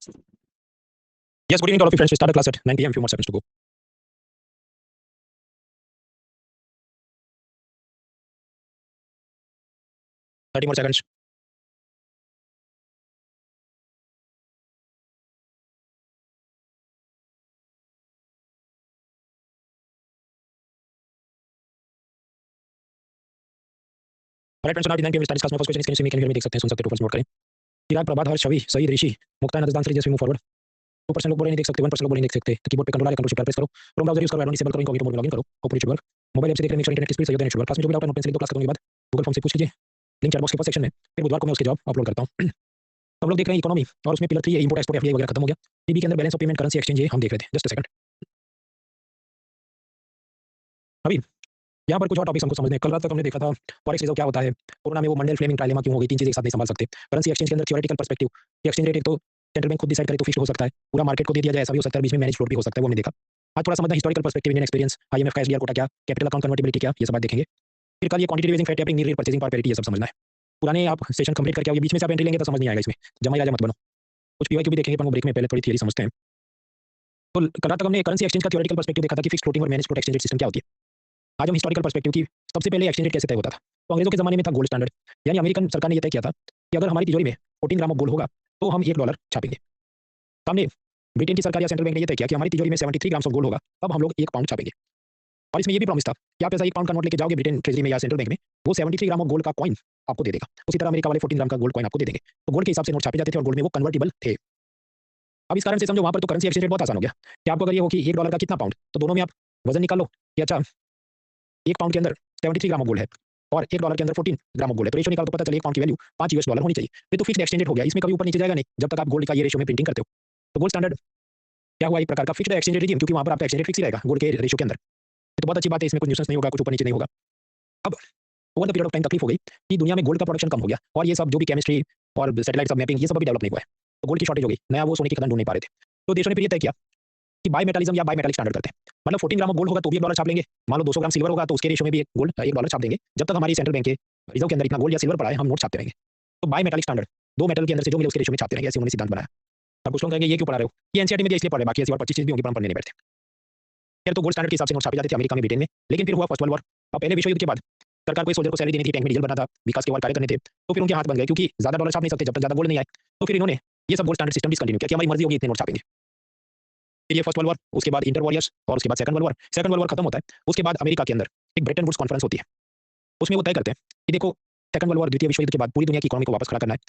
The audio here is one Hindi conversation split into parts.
Yes, good evening to all of you friends. We start a class at 9 p.m. Few more seconds to go. 30 more seconds. All right, friends. So now at 9 p.m. we start this class. My first question is, can you see me? Can you hear me? देख सकते हैं, सुन सकते हैं, टू नोट करें. Chirag, Prabhat, Harsh, Chhavi, Saeed, Rishi, Mukta, Najdan, Shri, just we move forward. 2% लोग बोल नहीं देख सकते, 1% लोग बोल नहीं देख सकते. तो कीबोर्ड पे कंट्रोल या कंट्रोल शिफ्ट प्रेस करो. क्रोम ब्राउजर यूज करो, एडोन डिसेबल करो, इनकॉग्निटो मोड में लॉगिन करो. Hopefully it should work. Mobile app से देख रहे हैं, इंटरनेट की स्पीड सही होता है, शुड वर्क. क्लास में जो भी डाउट है नोट पेन से लिख दो. क्लास खत्म होने के बाद गूगल फॉर्म से पूछ लीजिए. लिंक चैट बॉक्स के फर्स्ट सेक्शन में. फिर बुधवार को मैं उसके जवाब अपलोड करता हूँ. हम लोग देख रहे हैं इकोनॉमी और उसमें पिलर 3 है, इंपोर्ट एक्सपोर्ट, एफडीआई वगैरह खत्म हो गया. टीबी के अंदर balance of payment, currency exchange, ये हम देख रहे थे. Just a second. अभी यहाँ पर कुछ और टॉपिक्स हमको समझने हैं. कल रात तक हमने देखा था फॉरेक्स रिजर्व क्या होता है. कोरोना में वो मंडल फ्लेमिंग ट्रायलेमा क्यों हो गई, 3 चीजें एक साथ नहीं संभाल सकते. करेंसी एक्सचेंज के अंदर थ्योरेटिकल पर्सपेक्टिव, एक्सचेंज रेट एक तो सेंट्रल बैंक खुद डिसाइड करे तो फिक्स्ड हो सकता है, पूरा मार्केट को दे दिया जाए ऐसा भी हो सकता है, बीच में मैनेज फ्लोट भी हो सकता है, वो हमने देखा. आज थोड़ा समझना historical perspective, Indian experience, IMF का एसडीआर कोटा क्या, कैपिटल अकाउंट कन्वर्टिबिलिटी क्या, ये सब बात देखेंगे. फिर कल ये quantity raising, fat tapping, need rate purchasing, power parity, ये सब समझना है. पुराने आप सेशन कंप्लीट करके आओगे, बीच में से आप एंट्री लेंगे तो समझ नहीं आएगा इसमें. जमाई राजा मत बनो. कुछ पीवाईक्यू भी देखेंगे, पर वो ब्रेक में पहले थोड़ी थियरी समझते हैं. तो कल रात तक हमने करेंसी एक्सचेंज का थ्योरेटिकल पर्सपेक्टिव देखा था कि फिक्स्ड फ्लोटिंग और manage float exchange rate system क्या होती है. आज हम हिस्टोरिकल पर्सपेक्टिव की सबसे पहले एक्सचेंज रेट कैसे तय होता था. तो अंग्रेजों के जमाने में था गोल्ड स्टैंडर्ड, यानी अमेरिकन सरकार ने यह तय किया था कि अगर हमारी तिजोरी में 14 ग्राम ऑफ गोल्ड होगा तो हम $1 छापेंगे. हमने ब्रिटेन की सरकार या सेंट्रल बैंक ने यह तय किया कि हमारी तिजोरी में 73 ग्राम ऑफ गोल्ड होगा तब हम लोग 1 पाउंड छापेंगे. और इसमें यह भी प्रॉमिस था कि आप ऐसा 1 पाउंड का नोट लेके जाओगे ब्रिटेन ट्रेजरी में या सेंट्रल बैंक में, वो 73 ग्राम ऑफ गोल्ड का कॉइन आपको दे देगा. उसी तरह अमेरिका वाले 14 ग्राम का गोल्ड कॉइन आपको दे देंगे. तो गोल्ड के हिसाब से नोट छापे जाते थे और गोल्ड में वो कन्वर्टिबल थे. अब इस कारण से समझो वहां पर तो करेंसी एक्सचेंज रेट बहुत आसान हो गया कि आपको अगर ये हो कि $1 का कितना पाउंड, तो दोनों में आप वजन निकालो कि अच्छा 1 पाउंड के अंदर 73 ग्राम ऑफ गोल्ड है और $1 के अंदर 14 ग्राम ऑफ गोल्ड है, तो रेशियो निकालो तो पता चले 1 पाउंड की वैल्यू $5 होनी चाहिए. ये तो फिक्स्ड एक्सचेंज रेट हो गया, इसमें कभी ऊपर नीचे जाएगा नहीं जब तक आप गोल्ड का ये रेशियो में प्रिंटिंग करते हो. तो गोल्ड स्टैंडर्ड क्या हुआ, एक प्रकार का फिक्स्ड एक्सचेंज रेट, क्योंकि वहां पर आपका एक्सचेंज रेट फिक्स ही रहेगा गोल्ड के रेशियो के अंदर. ये तो बहुत अच्छी बात है, इसमें कोई न्यूसेंस नहीं होगा, कुछ ऊपर नीचे नहीं होगा. अब over the period of time तकलीफ हो गई कि दुनिया में गोल्ड का प्रोडक्शन कम हो गया और ये सब जो भी केमिस्ट्री और सैटेलाइट सब मैपिंग, ये सब अभी डेवलप नहीं हुआ है. तो गोल्ड की शॉर्टेज हो गई, नया वो सोने की खदान ढूंढ नहीं पा रहे थे. तो देशों ने फिर ये तय किया कि बाय मेटालिज्म या बाय मेटालिक स्टैंडर्ड करते हैं. मतलब 14 ग्राम ऑफ गोल्ड होगा तो भी $1 छाप लेंगे. मान लो 200 ग्राम सिल्वर होगा तो उसके रेशियो में भी गोल्ड $1 छाप देंगे. जब तक हमारी सेंट्रल बैंक के रिजर्व के अंदर इतना गोल्ड या सिल्वर पड़ा है हम नोट छापते रहेंगे. तो बाय मेटालिक स्टैंडर्ड, दो मेटल के अंदर से जो मिले उसके रेशियो में छापते रहेंगे, ऐसे उन्होंने सिद्धांत बनाया. अब कुछ लोग कहेंगे ये क्यों पढ़ा रहे हो, ये एनसीईआरटी में इसलिए पढ़ रहे, बाकी ऐसी और 25 चीज भी होंगी पर हम पढ़ने नहीं बैठते. फिर तो गोल्ड स्टैंडर्ड के हिसाब से नोट छापे जाते थे अमेरिका में, ब्रिटेन में. लेकिन फिर हुआ फर्स्ट वर्ल्ड वॉर. अब पहले विश्व युद्ध के बाद सरकार को सोल्जर को सैलरी देनी थी, टैंक में डीजल भरना था, विकास के वार कार्य करने थे. तो फिर उनके हाथ बन गए क्योंकि ज्यादा डॉलर छाप नहीं सकते जब तक ज्यादा गोल्ड नहीं आए. तो फिर इन्होंने ये सब गोल्ड स्टैंडर्ड सिस्टम डिसकंटिन्यू किया कि हमारी मर्जी होगी इतने नोट छापेंगे. फिर ये फर्स्ट वर्ल्ड वॉर, उसके बाद इंटर वॉरियर्स और उसके बाद second world war. Second world war खत्म होता है, उसके बाद अमेरिका के अंदर एक ब्रेटन वुड्स कॉन्फ्रेंस होती है. उसमें वो तय करते हैं कि देखो सेकंड वर्ल्ड वॉर, द्वितीय विश्व युद्ध के बाद पूरी दुनिया की इकोनॉमी को वापस खड़ा करना है,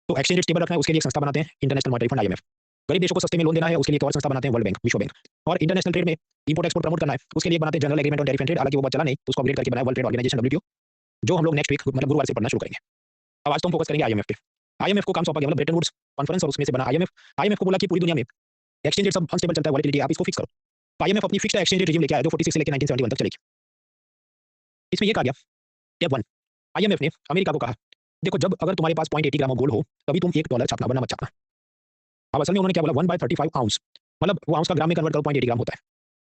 तो एक्सचेंज रेट स्टेबल रखना है. उसके लिए एक संस्था बनाते हैं, इंटरनेशनल मॉनेटरी फंड आईएमएफ. गरीब देशों को सस्ते में लोन देना है, उसके लिए एक और संस्था बनाते हैं, वर्ल्ड बैंक, विश्व बैंक. और इंटरनेशनल ट्रेड में इंपोर्ट एक्सपोर्ट प्रमोट करना है, उसके लिए बनाते हैं general agreement on tariff and trade. हालांकि वो बात चला नहीं, उसको अपग्रेड करके बनाया वर्ल्ड ट्रेड ऑर्गेनाइजेशन डब्ल्यूटीओ, जो हम लोग नेक्स्ट वीक मतलब गुरुवार से पढ़ना शुरू करेंगे. अब आज तो हम फोकस करेंगे आईएमएफ पे. आईएमएफ को काम सौंपा गया, मतलब ब्रेटन वुड्स कॉन्फ्रेंस और उसमें से बना आईएमएफ. आईएमएफ को बोला कि पूरी दुनिया में एक्सचेंज रेट सब अनस्टेबल चलता है, वॉलेटिलिटी आप इसको फिक्स करो. आईएमएफ अपनी फिक्स्ड एक्सचेंज रेट रिजीम लेके आया जो 46 से लेकर 1971 तक चलेगी. इसमें ये कहा गया स्टेप 1, आईएमएफ ने अमेरिका को कहा देखो जब अगर तुम्हारे पास 0.80 ग्राम ऑफ गोल्ड हो तभी तुम $1 छापना, वरना मत छापना. अब असल में उन्होंने क्या बोला, 1/35 आउंस, मतलब वो आउंस का ग्राम में कन्वर्ट करो, 0.80 ग्राम होता है.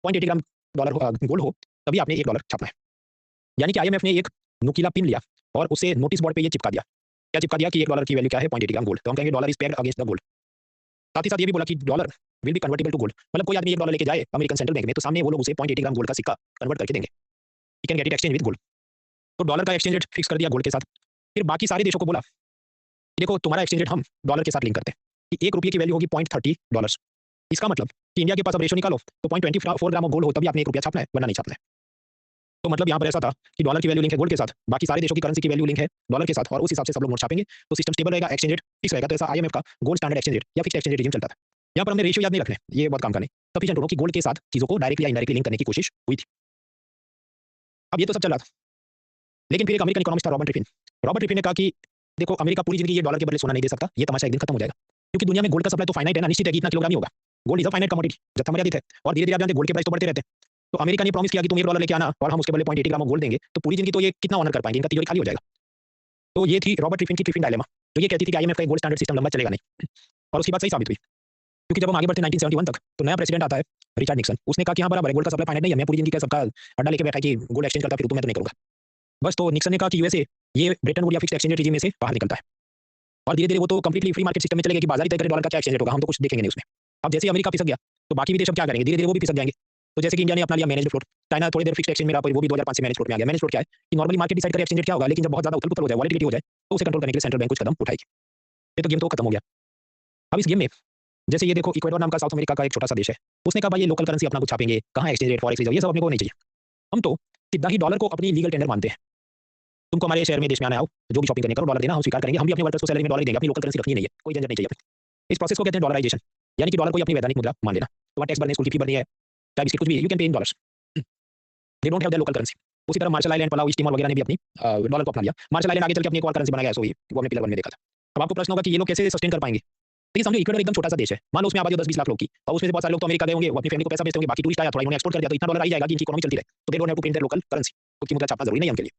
0.80 ग्राम डॉलर गोल्ड हो तभी आपने $1 छापना है. यानी कि आईएमएफ ने एक नुकीला पिन लिया और उसे नोटिस बोर्ड पे ये चिपका दिया. क्या चिपका दिया कि $1 की वैल्यू क्या है, 0.80 ग्राम गोल्ड. तो हम कहेंगे dollar is paired against the gold. साथ ही साथ ये भी बोला कि dollar will be convertible to gold. मतलब कोई आदमी $1 लेके जाए अमेरिकन सेंट्रल बैंक में तो सामने वो लोग उसे 0.80 ग्राम गोल्ड का सिक्का कन्वर्ट करके देंगे. You can get it exchange with gold. तो डॉलर का एक्सचेंज रेट फिक्स कर दिया गोल्ड के साथ. फिर बाकी सारे देशों को बोला कि देखो तुम्हारा एक्सचेंज रेट हम डॉलर के साथ लिंक करते हैं कि ₹1 की वैल्यू होगी $0.30. इसका मतलब कि इंडिया के पास अब रेशियो निकालो तो 0.24 ग्राम ऑफ गोल्ड हो तभी आपने ₹1 छापना है, वरना नहीं छापना है. तो मतलब यहाँ पर ऐसा था कि डॉलर की वैल्यू लिंक है गोल्ड के साथ, बाकी सारे देशों की करेंसी की वैल्यू लिंक है डॉलर के साथ, और उस हिसाब से सब लोग नोट छापेंगे तो सिस्टम स्टेबल रहेगा, एक्सचेंज रेट फिक्स रहेगा. तो ऐसा आईएमएफ का गोल्ड स्टैंडर्ड एक्सचेंज रेट या फिक्स्ड एक्सचेंज रेट रिजीम चलता था. यहाँ पर हमने रेशियो याद नहीं रखने, ये बहुत काम का नहीं. सफिशिएंट होगा कि गोल्ड के साथ चीजों को डायरेक्टली या इनडायरेक्टली लिंक करने की कोशिश हुई थी. अब ये तो सब चल रहा था, लेकिन फिर एक अमेरिकन इकोनॉमिस्ट था रॉबर्ट रिफिन. रॉबर्ट रिफिन ने कहा कि देखो अमेरिका पूरी जिंदगी ये डॉलर के बदले सोना नहीं दे सकता, ये तमाशा एक दिन खत्म हो जाएगा. क्योंकि दुनिया में गोल्ड का सप्लाई तो फाइनाइट है ना, निश्चित है कि इतना किलोग्राम ही होगा. Gold is a finite commodity, जत्था मर्यादित है, और धीरे धीरे आप जानते हैं गोल्ड के प्राइस तो बढ़ते रहते हैं. तो अमेरिका ने प्रॉमिस किया कि तुम $1 लेके आना और हम उसके बदले 0.80 ग्राम ऑफ गोल्ड देंगे, तो पूरी जिंदगी तो ये कितना ऑनर कर पाएंगे, इनका तिजोरी खाली हो जाएगा. तो ये थी रॉबर्ट रिफिन की ट्रिफिन डायलेमा, जो ये कहती थी कि आईएमएफ का गोल्ड स्टैंडर्ड सिस्टम लंबा चलेगा नहीं. और उसकी बात सही साबित हुई, क्योंकि जब हम आगे बढ़ते 1971 तक तो नया प्रेसिडेंट आता है रिचर्ड निक्सन. उसने कहा कि हाँ बराबर है, गोल्ड का सप्लाई फाइनाइट नहीं है, मैं पूरी जिंदगी का सबका अड्डा लेके बैठा कि गोल्ड एक्सचेंज करता फिर तो मैं तो नहीं करूंगा बस. तो निक्सन ने कहा कि यूएसए ये ब्रेटन वुड या फिक्स्ड एक्सचेंज रेट रिजीम में से बाहर निकलता है और धीरे धीरे वो तो कंप्लीटली फ्री मार्केट सिस्टम में चलेगा कि बाजार ही तय करे डॉलर का क्या एक्सचेंज रेट होगा, हम तो कुछ देखेंगे नहीं उसमें। अब जैसे ही अमेरिका पिसक गया तो बाकी भी देश अब क्या करेंगे, धीरे धीरे वो भी पिसक जाएंगे। तो जैसे कि इंडिया ने अपना लिया मैनेज्ड फ्लोट, चाइना थोड़ी देर फिक्स्ड एक्सचेंज में रहा, वो भी 2005 से मैनेज्ड फ्लोट में आ गया। मैनेज्ड फ्लोट क्या है कि नॉर्मली मार्केट डिसाइड करे एक्सचेंज रेट क्या होगा, लेकिन जब बहुत ज्यादा उथल-पुथल हो जाए, वॉलेटिलिटी हो जाए, तो उसे कंट्रोल करने के लिए सेंट्रल बैंक कुछ कदम उठाएगी। ये तो गेम तो खत्म हो गया। अब इस गेम में जैसे ये देखो इक्वाडोर नाम का साउथ अमेरिका का एक छोटा सा देश है, उसने कहा भाई ये लोकल करेंसी अपना कुछ छापेंगे, कहाँ एक्सचेंज रेट, फॉरेक्स रिजर्व, ये सब अपने को नहीं चाहिए। हम तो सीधा ही डॉलर को अपनी लीगल टेंडर मानते हैं। तुमको हमारे शहर में देश में आना आओ, जो भी शॉपिंग करने करो, डॉलर देना, हम स्वीकार करेंगे। हम भी अपने वर्कर्स को सैलरी में डॉलर देंगे, अपनी लोकल करेंसी रखनी नहीं है, कोई झंझट नहीं चाहिए अपनी। इस प्रोसेस को कहते हैं डॉलराइजेशन, यानी कि डॉलर को ही अपनी वैधानिक मुद्रा मान लेना। तुम्हारा टैक्स भरने, स्कूल की फी भरनी है, चाहे बिस्किट कुछ भी, you can pay in dollars. They don't have their local currency. उसी तरह Marshall Island, Palau, East Timor वगैरह ने भी अपनी डॉलर को अपना लिया। मार्शल आइलैंड आगे चल के अपनी एक और करेंसी बनाया, सो वो हमने पिलर 1 में देखा था। अब आपको प्रश्न होगा कि ये लोग कैसे सस्टेन कर पाएंगे। देखिए समझो इक्वाडोर एकदम छोटा सा देश है, मान लो उसमें आबादी 10-20 लाख लोग की, और उसमें से बहुत सारे लोग तो अमेरिका गए होंगे, वो अपनी फैमिली को पैसा भेजते होंगे, बाकी टूरिस्ट आया थोड़ा इन्होंने एक्सपोर्ट कर दिया, तो इतना डॉलर आ ही जाएगा कि इनकी इकोनॉमी चलती रहे। तो they don't have to print their local currency, खुद की मुद्रा छापना जरूरी नहीं है उनके लिए।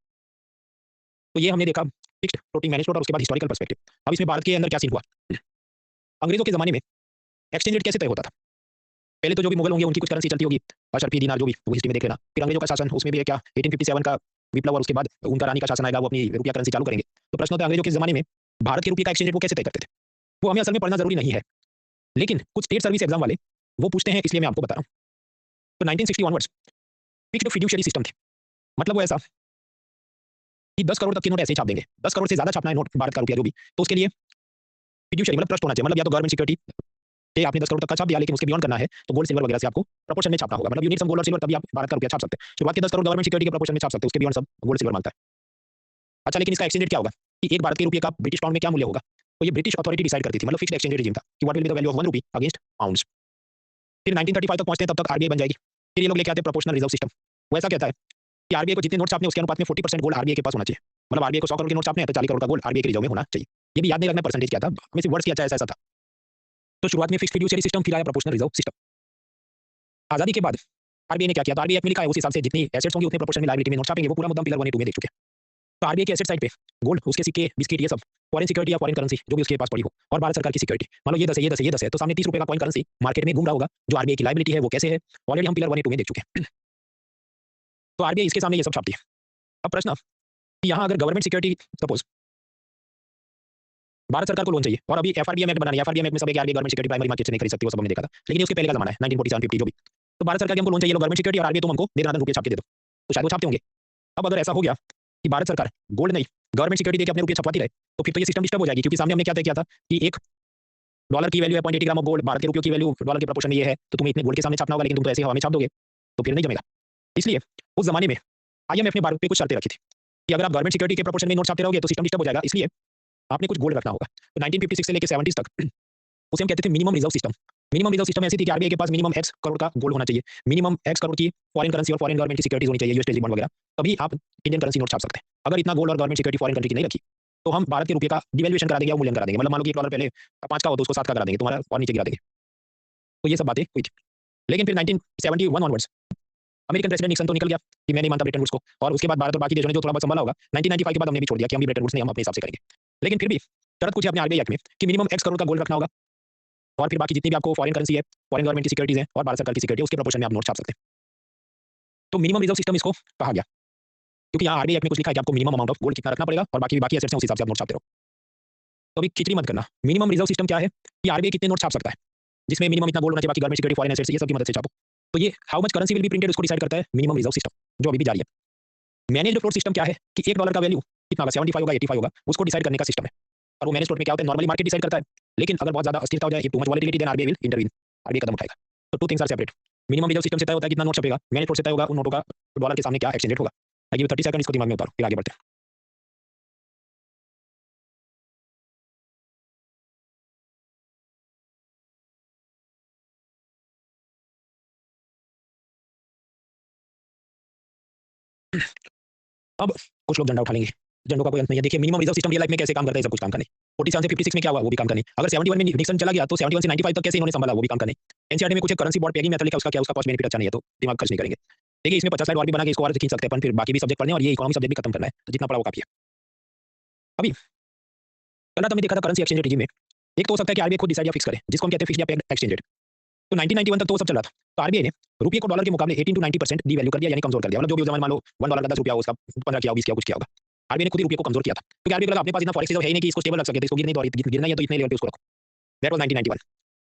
तो ये हमने देखा फिक्स्ड, फ्लोटिंग, मैनेज्ड और उसके बाद हिस्टोरिकल पर्सपेक्टिव। अब इसमें भारत के अंदर क्या सीन हुआ, अंग्रेजों के जमाने में एक्सचेंज रेट कैसे तय होता था। पहले तो जो भी मुगल होंगे उनकी कुछ करेंसी चलती होगी, अशरफी दिनार जो भी, वो हिस्ट्री में देख लेना। फिर अंग्रेजों का शासन, उसमें भी है क्या 1857 का विप्लव, और उसके बाद उनका रानी का शासन आएगा, वो अपनी रुपया करेंसी चालू करेंगे। तो प्रश्न होता है अंग्रेजों के जमाने में भारत के रुपये का एक्सचेंज रेट वो कैसे तय करते थे। वो हमें असल में पढ़ना जरूरी नहीं है, लेकिन कुछ स्टेट सर्विस एग्जाम वाले वो पूछते हैं, इसलिए मैं आपको बता रहा हूँ। तो 1960 ऑनवर्ड्स फिक्स्ड फिड्यूशियरी सिस्टम थे। मतलब वो ऐसा कि 10 करोड़ तक के नोट ऐसे ही छाप देंगे, 10 करोड़ से ज्यादा छापना है नोट भारत का रुपया जो भी, तो उसके लिए फिड्यूशियरी मतलब ट्रस्ट होना चाहिए। मतलब या तो गवर्नमेंट सिक्योरिटी कि आपने 10 करोड़ तक का छाप दिया, लेकिन उसके बियॉन्ड करना है तो गोल्ड सिल्वर वगैरह से आपको प्रोपोर्शन में छापना होगा। मतलब यू नीड सम गोल्ड और सिल्वर, तभी आप भारत का रुपया छाप सकते हैं। शुरुआत के 10 करोड़ गवर्नमेंट सिक्योरिटी के प्रोपोर्शन में छाप सकते हैं, उसके बियॉन्ड सब गोल्ड सिल्वर मांगता है। अच्छा, लेकिन इसका एक्सचेंज रेट क्या होगा कि एक भारत के रुपये का ब्रिटिश पाउंड में क्या मूल्य होगा, तो ये ब्रिटिश अथॉरिटी डिसाइड करती थी। मतलब फिक्स्ड एक्सचेंज रेजिम था कि what will be the value of 1 rupee against pounds. फिर 1935 तक पहुंचते हैं, तब तक आरबीआई बन जाएगी। फिर ये लोग लेके आते हैं प्रोपोर्शनल रिजर्व सिस्टम। वो ऐसा कहता है कि आरबीआई को जितने नोट छापने उसके अनुपात में 40% गोल्ड आरबीआई के पास होना चाहिए। मतलब आरबीआई को 100 करोड़ के नोट छापने हैं तो 40 करोड़ का गोल्ड आरबीआई के रिजर्व में होना चाहिए। ये भी याद नहीं रखना परसेंटेज क्या था, हमें सिर्फ वर्ड्स की अच्छा ऐसा था। तो शुरुआत में फिक्स्ड फिड्यूशियरी सिस्टम, फिर आया प्रोपोर्शनल रिजर्व सिस्टम। आजादी के बाद आरबीआई ने क्या किया, तो आरबीआई एक्ट में लिखा है उस हिसाब से जितनी एसेट्स होंगी उतने प्रोपोर्शन में लायबिलिटी में नोट छापेंगे। वो पूरा मुद्दा पिलर 1 2 में देख चुके हैं। तो आरबीआई के एसेट साइड पे गोल्ड, उसके सिक्के, बिस्किट, ये सब फॉरेन सिक्योरिटी या फॉरेन करेंसी जो भी उसके पास पड़ी हो, और भारत सरकार की सिक्योरिटी। मान लो ये 10 है, ये 10 है, ये 10 है, तो सामने 30 रुपए का कॉइन करेंसी मार्केट में घूम रहा होगा, जो आरबीआई की लायबिलिटी है वो कैसे है, ऑलरेडी हम पिलर 1 2 में देख चुके हैं। तो आरबीआई इसके सामने ये सब छापती है। अब प्रश्न कि यहाँ अगर गवर्नमेंट सिक्योरिटी, सपोज भारत सरकार को लोन चाहिए और अभी एफआरबीएम एक्ट बनाना है, एफआरबीएम एक्ट में सब है कि RBI government security primary market से नहीं खरीद सकती, वो सब हमने देखा था। लेकिन उसके पहले का जमाना है 1947-50 जो भी, तो भारत सरकार की हमको लोन चाहिए, गवर्नमेंट सिक्योरिटी और आरबीआई तुम हमको ₹1.5 छाप के दे दो, तो शायद वो छापते होंगे। अब अगर ऐसा हो गया कि भारत सरकार गोल्ड नहीं गवर्नमेंट सिक्योरिटी देके अपने रुपये छपवाती रहे, तो फिर तो ये सिस्टम डिस्टर्ब हो जाएगी, क्योंकि सामने हमने क्या तय किया था कि $1 की वैल्यू है 0.80 ग्राम ऑफ गोल्ड, भारत के रुपयों की वैल्यू डॉलर के प्रोपोर्शन में ये है, तो तुम्हें इतने गोल्ड के सामने छापना होगा, लेकिन तुम तो ऐसे हवा में छाप दोगे तो फिर नहीं जमेगा। इसलिए उस जमाने में आईएमएफ ने भारत पे कुछ शर्तें रखी थी कि अगर आप गवर्नमेंट सिक्योरिटी के प्रोपोर्शन में नोट छापते रहोगे तो सिस्टम डिस्टर्ब हो जाएगा, इसलिए आपने कुछ गोल्ड रखना होगा। तो 1956 से लेकर 70 तक उसे हम कहते थे minimum reserve system. Minimum reserve system ऐसी थी कि आरबीआई के पास मिनिमम X करोड़ का गोल्ड होना चाहिए, मिनिमम X करोड़ की फॉरेन करेंसी और फॉरेन गवर्नमेंट की सिक्योरिटीज होनी चाहिए, यूएस ट्रेजरी बॉन्ड वगैरह, तभी आप इंडियन करेंसी नोट छाप सकते हैं। अगर इतना गोल्ड और गवर्नमेंट सिक्योरिटी फॉरेन कंट्री की नहीं रखी, तो हम भारत के रुपये का डिवैल्यूएशन करा देंगे या मूल्यन करा देंगे। मतलब मान लो कि $1 पहले 5 का हो तो उसको 7 का करा देंगे, तुम्हारा और नीचे गिरा देंगे। तो ये सब बातें हुई थी। लेकिन फिर 1971 ऑनवर्ड्स अमेरिकन प्रेसिडेंट निक्सन तो निकल गया कि मैं नहीं मानता ब्रेटन वुड्स को, और उसके बाद भारत और बाकी देशों ने जो थोड़ा बहुत संभाला होगा, 1995 के बाद हमने भी छोड़ दिया कि हम भी ब्रेटन वुड्स नहीं, हम अपने हिसाब से करेंगे। लेकिन फिर भी शर्त कुछ है अपने आरबीआई एक्ट में कि मिनिमम X करोड़ का गोल्ड रखना होगा, और फिर बाकी जितनी भी आपको फॉरेन करेंसी है, फॉरेन गवर्नमेंट की सिक्योरिटीज है और भारत सरकार की सिक्योरिटी, उसके प्रोपोर्शन में आप नोट छाप सकते हैं। तो मिनिमम रिजर्व सिस्टम इसको कहा गया, क्योंकि यहाँ आरबीआई एक्ट में कुछ लिखा है कि आपको मिनिमम अमाउंट ऑफ गोल्ड कितना रखना पड़ेगा, और बाकी एसेट्स हैं उस हिसाब से आप नोट छापते रहो। तो अभी खिचड़ी मत करना, मिनिमम रिजर्व सिस्टम क्या है कि आरबीआई कितने नोट छाप सकता है, जिसमें मिनिमम इतना गोल्ड होना चाहिए, बाकी गवर्नमेंट सिक्योरिटी फॉरेन एसेट्स ये सब की मदद से छापो। तो ये how much currency will be printed उसको डिसाइड करता है मिनिमम रिजर्व सिस्टम, जो अभी भी जारी है। मैनेज्ड फ्लोट सिस्टम क्या है कि $1 का वैल्यू कितना होगा, 75 होगा, 85 होगा, उसको डिसाइड करने का सिस्टम है। और वो मैनेज्ड फ्लोट में क्या होता है, नॉर्मली मार्केट डिसाइड करता है, लेकिन अगर बहुत ज्यादा अस्थिरता हो जाए, too much volatility, then RBI will intervene, RBI कदम उठाएगा। तो two things are separate. Minimum reserve system से तय होता है कितना नोट छपेगा, मैनेज्ड फ्लोट से तय होगा उन नोटों का डॉलर के सामने क्या एक्सचेंज रेट होगा। आइए 30 सेकंड इसको दिमाग में उतारो, फिर आगे बढ़ते हैं। अब कुछ लोग झंडा उठा लेंगे, झंडों का कोई अंत नहीं है। देखिए minimum reserve system real life में कैसे काम करता है, सब कुछ काम करने। 47 से 56 में क्या हुआ, वो भी काम करने। अगर 71 में निक्सन चला गया तो 71 से 95 तक कैसे इन्होंने संभाला, वो भी काम करने। एनसीईआरटी में कुछ करेंसी बोर्ड पेगी मेथड लिखा, उसका क्या, उसका कॉस्ट बेनिफिट अच्छा नहीं है, तो दिमाग खर्च नहीं करेंगे। देखिए इसमें 50 स्लाइड और भी बना के इसको और खींच सकते हैं अपन, फिर बाकी भी सब्जेक्ट पढ़ने और ये इकोनॉमी सब्जेक्ट भी खत्म करना है, तो जितना पढ़ा वो काफी है। अभी कल रात हमने देखा था करेंसी एक्सचेंज रेट में, एक तो हो सकता है कि आरबीआई खुद डिसाइड या फिक्स करे, जिसको हम कहते हैं फिक्स्ड या पेग्ड एक्सचेंज रेट। तो 1991 तक तो वो सब चल रहा था, तो आरबीआई ने रुपये को डॉलर के मुकाबले 18 to 90% डीवैल्यू कर दिया, यानी कमजोर कर दिया। मतलब जो भी उस जमाने मान लो $1 का 10 रुपया हो, उसका 15 किया हो, 20 किया, कुछ किया होगा। आरबीआई ने खुद ही रुपये को कमजोर किया था, क्योंकि आरबीआई को लगा अपने पास इतना फॉरेक्स रिजर्व है ही नहीं कि इसको स्टेबल रख सके, तो इसको गिरने दो, और गिरना ही है तो इतने लेवल पे उसको रखो। That was 1991।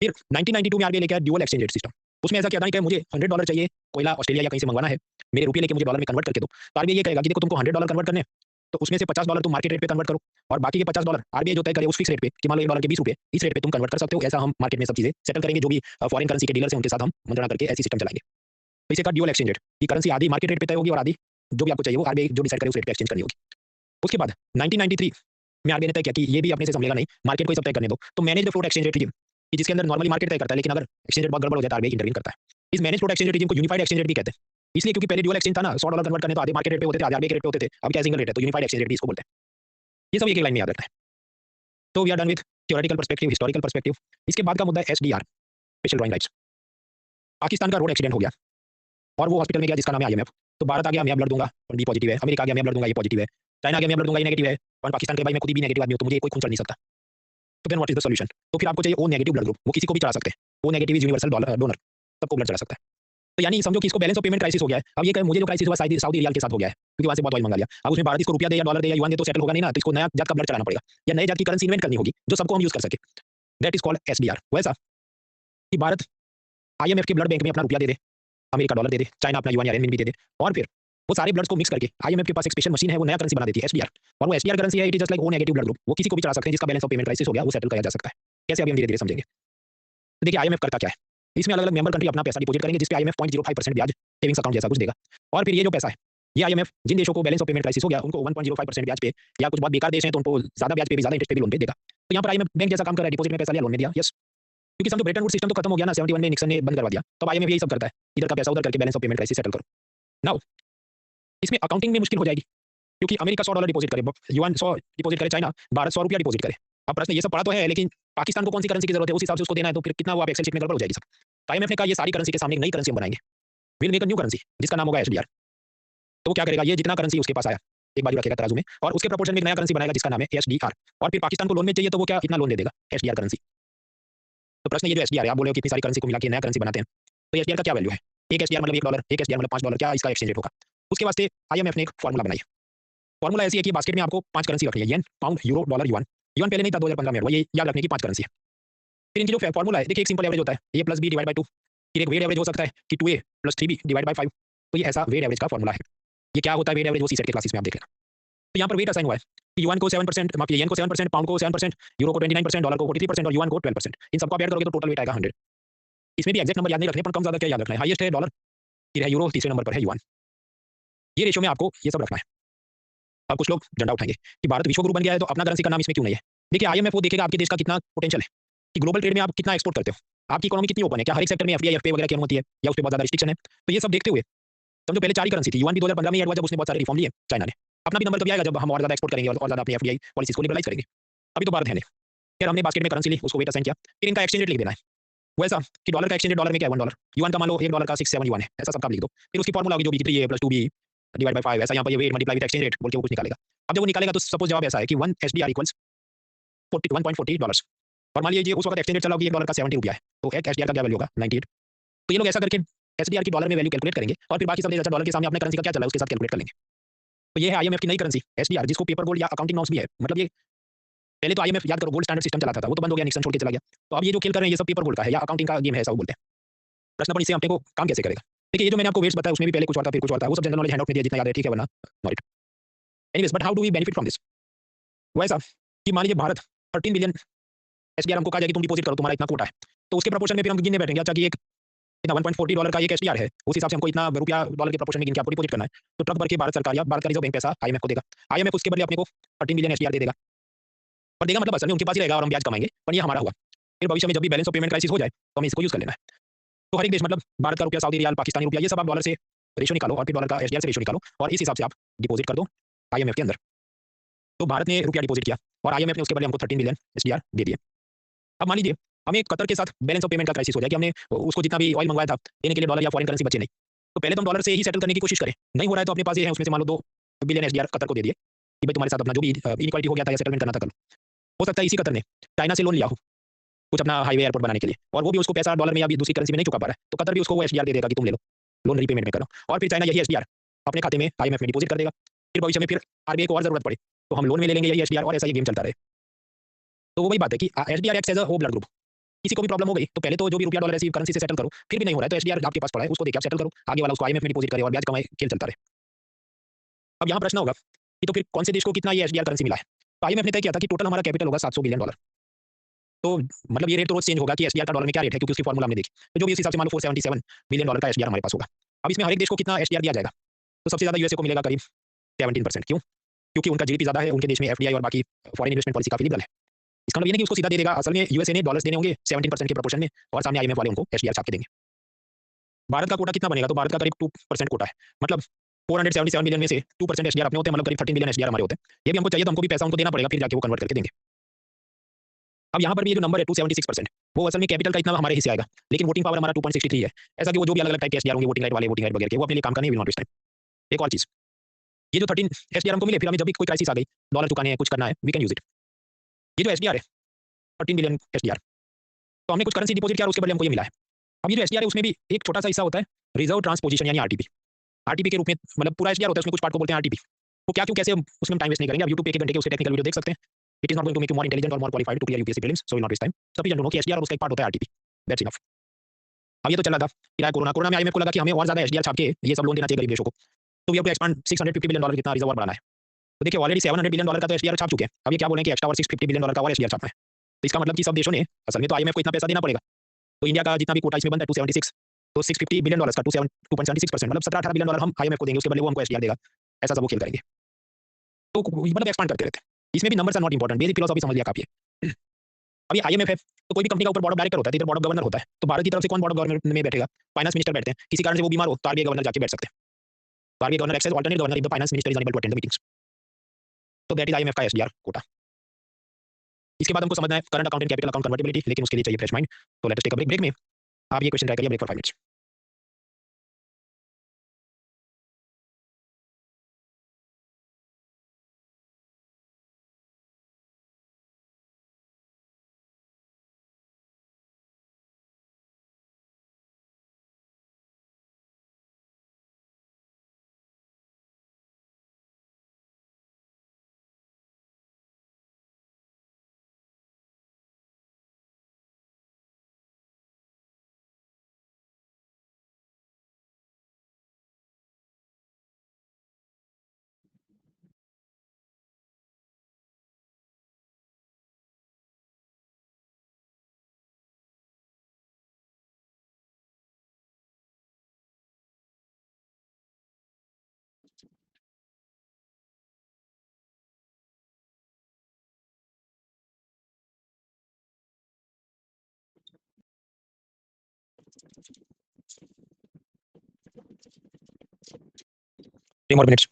फिर 1992 में आरबीआई लेके आया ड्यूअल एक्सचेंज रेट सिस्टम। उसमें ऐसा किया था कि मुझे $100 चाहिए, कोयला ऑस्ट्रेलिया या कहीं से मंगवाना है, मेरे रुपये लेके मुझे डॉलर में कन्वर्ट करके दो। तो आरबीआई ये कहेगा कि देखो तुमको $100 कन्वर्ट करने हैं, तो उसमें से $50 तुम मार्केट रेट पे कन्वर्ट करो, और बाकी के $50 आरबीआई जो तय करे उस फिक्स रेट पे, कि मान लो $1 के ₹20, इस रेट पे तुम कन्वर्ट कर सकते हो। ऐसा हम मार्केट में सब चीजें सेटल करेंगे, जो भी फॉरेन करेंसी के डीलर्स हैं उनके साथ हम मंत्रणा करके ऐसी सिस्टम चलाएंगे। तो इसे कहा ड्यूअल एक्सचेंज रेट, की करेंसी आधी मार्केट रेट पे तय होगी और आधी जो भी आपको चाहिए वो आरबीआई जो डिसाइड करे उस रेट पे एक्सचेंज करनी होगी। उसके बाद 1993 में आरबीआई ने तय किया कि ये भी अपने से संभलेगा नहीं, मार्केट को ही सब तय करने दो। तो manage the float exchange rate regime, कि जिसके अंदर नॉर्मली मार्केट तय करता है, लेकिन अगर एक्सचेंज रेट बहुत गड़बड़ हो जाता है आरबीआई इंटरवीन करता है। इस manage float exchange rate regime को यूनिफाइड एक्सचेंज रेट भी कहते हैं, इसलिए क्योंकि पहले ड्यूअल एक्सचेंज था ना, $100 कन्वर्ट करने तो आधे मार्केट रेट पे होते थे, आधे आरबीआई के रेट पे होते थे, अब क्या सिंगल रेट है, तो यूनिफाइड एक्सचेंज रेट भी इसको बोलते हैं। ये सब एक लाइन में याद रखना है। तो we are done with theoretical perspective, historical perspective. इसके बाद का मुद्दा है SDR, special drawing rights. Pakistan का रोड एक्सीडेंट हो गया और वो हॉस्पिटल में गया जिसका नाम है आईएमएफ। तो भारत आ गया, मैं ब्लड दूंगा, बी पॉजिटिव है। अमेरिका आ गया, मैं ब्लड दूंगा, ये पॉजिटिव है। चाइना आ गया, मैं ब्लड दूंगा, ये नेगेटिव है। और पाकिस्तान के भाई मैं खुद भी नेगेटिव आदमी हूं, तो मुझे कोई खून चढ़ नहीं सकता। तो then what is the solution? तो फिर आपको चाहिए ओ नेगेटिव ब्लड ग्रुप, वो किसी को भी चढ़ा सकते हैं। O negative is universal donor, सबको ब्लड चढ़ा सकता है। तो यानी समझो कि इसको बैलेंस ऑफ पेमेंट क्राइसिस हो गया है। अब ये कहे मुझे जो क्राइसिस हुआ सऊदी रियाल के साथ हो गया है, क्योंकि वहां से बहुत ऑयल मंगा लिया। अब उसमें भारत इसको रुपया दे या डॉलर दे या युआन दे तो सेटल होगा नहीं ना, तो इसको नया जात का ब्लड चढ़ाना पड़ेगा, या नए जात की करेंसी इन्वेंट करनी होगी जो सबको हम यूज कर सके। That is called SDR. वैसा कि भारत आईएमएफ के ब्लड बैंक में अपना रुपया दे दे, अमेरिका डॉलर दे दे, चाइना अपना युआन या रेनमिन भी दे दे, और फिर वो सारे ब्लड्स को मिक्स करके आईएमएफ के पास एक स्पेशल मशीन है, वो नया करेंसी बना देती है, एसडीआर। और वो एसडीआर करेंसी है, it is just like O negative blood group, वो किसी को भी चढ़ा सकते हैं जिसका बैलेंस ऑफ पेमेंट क्राइसिस हो गया, वो सेटल किया जा सकता है। कैसे अभी हम धीरे धीरे समझेंगे। तो देखिए आईएमएफ करता क्या है, इसमें अलग अलग मेंबर कंट्री अपना पैसा डिपॉजिट करेंगे, जिसपे आईएमएफ 0.05% ब्याज सेविंग्स अकाउंट जैसा कुछ देगा। और फिर ये जो पैसा है, ये आईएमएफ जिन देशों को बैलेंस ऑफ पेमेंट क्राइसिस हो गया उनको 1.05% ब्याज पे, या कुछ बहुत बेकार देश हैं तो उनको ज्यादा ब्याज पे भी, ज्यादा इंटरेस्ट पे भी लोन पे देगा। तो यहाँ पर आईएमएफ बैंक जैसा काम कर रहा है, डिपॉजिट में पैसा लिया, लोन में दिया। यस, क्योंकि समझो ब्रेटन वुड्स सिस्टम तो खत्म हो गया ना, 71 में निक्सन ने बंद करवा दिया, तो आईएमएफ यही सब करता है, इधर का पैसा उधर करके balance of payment crisis settle करो। नाउ इसमें अकाउंटिंग में मुश्किल हो जाएगी, क्योंकि अमेरिका $100 डिपॉजिट करे, युआन 100 डिपॉजिट करे, चाइना भारत ₹100 डिपॉजिट करे। अब प्रश्न ये सब पड़ा तो है, लेकिन पाकिस्तान को कौन सी करेंसी की जरूरत है, उस हिसाब से उसको देना है, तो फिर कितना वो आप एक्सेल शीट में गड़बड़ हो जाएगी सब। तो आईएमएफ ने कहा ये सारी करेंसी के सामने एक नई करेंसी हम बनाएंगे, will make a new currency जिसका नाम होगा एसडीआर। तो वो क्या करेगा, ये जितना करेंसी उसके पास आया एक बाजू रखेगा तराजू में, और उसके प्रोपोर्शन में एक नया करेंसी बनाएगा जिसका नाम है एसडीआर। और फिर पाकिस्तान को लोन में चाहिए तो वो क्या इतना लोन दे देगा, एसडीआर करेंसी। तो प्रश्न ये जो एसडीआर है, आप बोले हो कितनी सारी करेंसी को मिला के नया करेंसी बनाते हैं, तो एसडीआर का क्या वैल्यू है? एक एसडीआर मतलब $1, एक एसडीआर मतलब $5, क्या इसका एक्सचेंज रेट होगा? उसके वास्ते आईएमएफ ने एक फॉर्मूला बनाई है। फॉर्मूला ऐसी है कि बास्केट में आपको 5 करेंसी रखनी है, yen, pound, euro, dollar, yuan. Yuan पहले नहीं था, 2015 में हुआ, ये याद रखने की 5 करेंसी है। फिर इनकी जो फॉर्मूला है, देखिए एक सिंपल एवरेज होता है, a + b / 2। फिर एक वेट एवरेज हो सकता है कि 2a + 3b / 5। तो ये ऐसा वेट एवरेज का फॉर्मूला है। ये क्या होता है वेट एवरेज, वो सीसेट के क्लासेस में आप देख लेना। तो यहाँ पर वेट असाइन हुआ है कि युआन को 7%, माफ कीजिए येन को 7%, पाउंड को 7%, यूरो को 29%, डॉलर को 43% और युआन को 12%। इन सबको आप ऐड करोगे तो टोटल वेट आएगा 100। इसमें भी एग्जैक्ट नंबर याद नहीं रखने, पर कम ज्यादा क्या याद रखना है, हाईएस्ट है डॉलर, फिर है यूरो, तीसरे नंबर पर है युआन। ये रेशियो में आपको ये सब रखना है। अब कुछ लोग झंडा उठाएंगे कि भारत विश्व गुरु बन गया है तो अपना करेंसी का नाम इसमें क्यों नहीं है। देखिए आईएमएफ वो देखेगा आपके देश का कितना पोटेंशियल है, कि ग्लोबल ट्रेड में आप कितना एक्सपोर्ट करते हो, आपकी इकोनॉमी कितनी ओपन है, क्या हर एक सेक्टर में एफडीआई एफपीआई वगैरह की अनुमति है, या उस पर बहुत ज्यादा रिस्ट्रिक्शन है। तो ये सब देखते हुए समझो पहले 4 ही करेंसी थी, युआन भी 2015 में ऐड हुआ जब उसने बहुत सारे रिफॉर्म लिए चाइना ने। अपना भी नंबर कभी आएगा जब हम और ज्यादा एक्सपोर्ट करेंगे और ज्यादा अपनी एफडीआई पॉलिसीज को लिबरलाइज करेंगे। अभी तो भारत है नहीं। फिर हमने बास्केट में करेंसी ली, उसको वेट असाइन किया, फिर इनका एक्सचेंज रेट लिख देना है। वैसा कि डॉलर का एक्सचेंज रेट डॉलर में क्या है $1, युआन का मान लो $1 का 67 युआन है, ऐसा सबका लिख दो। फिर उसकी फॉर्मूला होगी जो B3A + 2B / 5, ऐसा यहाँ पर ये weight multiply with exchange rate बोल के वो कुछ निकालेगा। अब जब वो निकालेगा तो सपोज जवाब ऐसा है कि 1 एसडीआर = 1.40 डॉलर्स। और मान लीजिए उस वक्त एक्सचेंज रेट चला कि $1 का 70 रुपया है, तो एक एसडीआर का क्या वैल्यू होगा, 98। तो ये लोग ऐसा करके एसडीआर की डॉलर में वैल्यू कैलकुलेट करेंगे, और फिर बाकी सब अच्छा डॉलर के सामने अपने करेंसी का क्या चला है उसके साथ कैलकुलेट कर लेंगे। तो ये है आईएमएफ की नई करेंसी एसडीआर, जिसको पेपर गोल्ड या अकाउंटिंग नॉर्म्स भी है। मतलब ये पहले तो आईएमएफ याद करो गोल्ड स्टैंडर्ड सिस्टम चलाता था, वो तो बंद हो गया, निक्सन छोड़ के चला गया। तो अब ये जो खेल कर रहे हैं ये सब पेपर गोल्ड का है या अकाउंटिंग का गेम है, ऐसा वो बोलते हैं। प्रश्न पर इससे अपने को काम कैसे करेगा। देखिए ये जो मैंने आपको वेट्स बताया उसमें भी पहले कुछ और था फिर कुछ और था, वो सब जनरल नॉलेज हैंडआउट में दिया जितना याद है, ठीक है, वरना not. Anyways but how do we benefit from this. वैसा कि मान लीजिए भारत 13 बिलियन एसडीआर हमको कहा जाए कि तुम डिपॉजिट करो, तुम्हारा इतना कोटा है, तो उसके प्रोपोर्शन में फिर हम गिनने बैठेंगे, अच्छा कि एक इतना $1.40 का एक एसडीआर है, उस हिसाब से हमको इतना रुपया डॉलर के प्रोपोर्शन में गिन के आपको डिपॉजिट करना है। तो ट्रक भर के भारत सरकार या भारत का रिजर्व बैंक पैसा आईएमएफ को देगा, आईएमएफ उसके बदले अपने को 13 बिलियन एसडीआर दे देगा। और देगा मतलब असल में उनके पास ही रहेगा और हम ब्याज कमाएंगे, पर ये हमारा हुआ। फिर भविष्य में जब भी बैलेंस ऑफ पेमेंट क्राइसिस हो जाए तो हमें इसको यूज कर लेना है। तो हर एक देश मतलब भारत का रुपया, सऊदी रियाल, पाकिस्तानी रुपया, ये सब आप डॉलर से रेशो निकालो और फिर डॉलर का एसडीआर से रेशो निकालो और इस हिसाब से आप डिपॉजिट कर दो आईएमएफ के अंदर। तो भारत ने रुपया डिपॉजिट किया और आईएमएफ ने उसके बदले हमको 13 बिलियन एसडीआर दे दिए। अब मान लीजिए हमें कतर के साथ बैलेंस ऑफ पेमेंट का क्राइसिस हो जाए कि हमने उसको जितना भी ऑयल मंगवाया था देने के लिए डॉलर या फॉरेन करेंसी बचे नहीं, तो पहले तो हम डॉलर से ही सेटल करने की कोशिश करें, नहीं हो रहा है तो अपने पास ये है उसमें से मान लो 2 बिलियन एसडीआर कतर को दे दिए कि भाई तुम्हारे साथ अपना जो भी इनइक्वालिटी हो गया था या सेटलमेंट करना था कर लो। हो सकता है इसी कतर ने चाइना से लोन लिया हो कुछ अपना हाईवे एयरपोर्ट बनाने के लिए, और वो भी उसको पैसा डॉलर में या दूसरी करेंसी में नहीं चुका पा रहा है, तो कतर भी उसको वो एसडीआर दे देगा कि तुम ले लो, लोन रीपेमेंट में करो, और फिर चाइना यही एसडीआर अपने खाते में आईएमएफ में डिपॉजिट कर देगा। फिर भविष्य में फिर आरबीआई को और जरूरत पड़े तो हम लोन में ले लेंगे यही एसडीआर और ऐसा ये गेम चलता रहे। तो वो वही बात है कि SDR acts as a whole blood group. किसी को भी प्रॉब्लम हो गई तो पहले तो जो भी रुपया डॉलर रिसीव करेंसी से सेटल करो, फिर भी नहीं हो रहा है तो एसडीआर आपके पास पड़ा है उसको देके आप सेटल करो, आगे वाला उसको आईएमएफ में डिपॉजिट करे और ब्याज कमाए, खेल चलता रहे। अब यहाँ प्रश्न होगा कि तो फिर कौन से देश को कितना ये एसडीआर करेंसी मिला है? तो आईएमएफ ने तय किया था कि टोटल हमारा कैपिटल होगा $700 बिलियन। तो मतलब ये रेट तो रोज चेंज होगा कि एसडीआर का डॉलर में क्या रेट है, क्योंकि उसकी फॉर्मूला हमने देखी, तो जो भी उस हिसाब से मान लो $477 बिलियन का एसडीआर हमारे पास होगा। अब इसमें हर एक देश को कितना एसडीआर दिया जाएगा? तो सबसे ज्यादा यूएसए को मिलेगा करीब 17%। क्यों? क्योंकि उनका जीडीपी ज्यादा है, उनके देश में एफडीआई और बाकी फॉरेन इन्वेस्टमेंट पॉलिसी काफी लिबरल है। इसका मतलब ये नहीं कि उसको सीधा दे देगा, असल में यूएसए ने डॉलर्स देने होंगे 17% के प्रोपोर्शन में और सामने आईएमएफ वाले उनको एसडीआर छाप के देंगे। भारत का कोटा कितना बनेगा? तो भारत का करीब 2% कोटा है, मतलब 477 बिलियन में से 2% एसडीआर अपने होते हैं, मतलब करीब 13 बिलियन एसडीआर हमारे होते हैं। ये भी हमको चाहिए तो हमको भी पैसा उनको देना पड़ेगा, फिर जाके वो कन्वर्ट करके देंगे। अब यहाँ पर भी ये जो नंबर है 276%, वो असल में कैपिटल का इतना हमारे हिस्से आएगा, लेकिन वोटिंग पावर हमारा 2.63 है। ऐसा कि वो जो भी अलग अलग टाइप के एसडीआर होंगे, वोटिंग राइट वाले, वोटिंग राइट वगैरह के, वो अपने लिए काम करने विल नॉट वेस्ट टाइम। एक और चीज, ये जो 13 एसडीआर हमको मिले, फिर हमें जब भी कोई क्राइसिस आ गई, डॉलर चुकाने है, कुछ करना है, वी कैन यूज इट। ये जो एसडीआर है 13 बिलियन एसडीआर, तो हमने कुछ करेंसी डिपॉजिट किया और उसके बदले हमको ये मिला है। अब ये जो एसडीआर है उसमें भी एक छोटा सा हिस्सा होता है रिजर्व ट्रांसपोजिशन यानी आरटीपी। आरटीपी के रूप में, मतलब पूरा एसडीआर होता है, उसमें कुछ पार्ट को बोलते हैं आरटीपी। वो क्या क्यों कैसे, उसमें टाइम वेस्ट नहीं करेंगे, आप यूट्यूब पे 1 घंटे के उसके टेक्निकल वीडियो देख सकते हैं। It is not going to make you more intelligent और more qualified to clear UPSC prelims, so will not waste time. Sufficient to know कि एसडीआर और उसका एक पार्ट होता है आरटीपी, दैट्स इनफ। अब ये तो चल रहा था, फिर आया कोरोना। कोरोना में आईएमएफ को लगा कि हमें और ज्यादा एसडीआर छाप के ये सब लोन देना चाहिए गरीब देशों को, तो we have to expand $650 billion कितना रिजर्व और बढ़ाना है। तो देखिए ऑलरेडी $700 बिलियन का तो एसडीआर छाप चुके हैं, अब ये क्या बोल रहे हैं कि एक्स्ट्रा और $650 बिलियन का और एसडीआर छापना है। तो इसका मतलब कि सब देशों ने, असल में तो आईएमएफ को इतना पैसा देना पड़ेगा, तो इंडिया का जितना भी कोटा इसमें बनता है 276, तो $650 बिलियन का 2.76%, मतलब $17-18 बिलियन हम आईएमएफ को देंगे, उसके बदले वो हमको एसडीआर देगा। ऐसा सब वो खेल करेंगे, तो मतलब एक्सपांड करते रहते हैं। इसमें भी numbers are not important, basic philosophy समझ लिया काफी है। अब ये आईएमएफ है तो कोई भी कंपनी का ऊपर बोर्ड ऑफ डायरेक्टर होता है, इधर बोर्ड ऑफ गवर्नर होता है, तो भारत की तरफ से कौन बोर्ड ऑफ गवर्नर में बैठेगा? फाइनेंस मिनिस्टर बैठते हैं। किसी कारण से वो बीमार हो तो आरबीआई गवर्नर जाके बैठ सकते हैं। तो RBI governor acts as alternate governor if the finance minister is unable to attend the meetings. तो दैट इज आईएमएफ का एसडीआर कोटा। इसके बाद हमको समझना है current account and capital account convertibility, लेकिन उसके लिए चाहिए फ्रेश माइंड। तो let's take a break. Break में आप ये क्वेश्चन ट्राई करिए, break for 5 minutes. Three more minutes.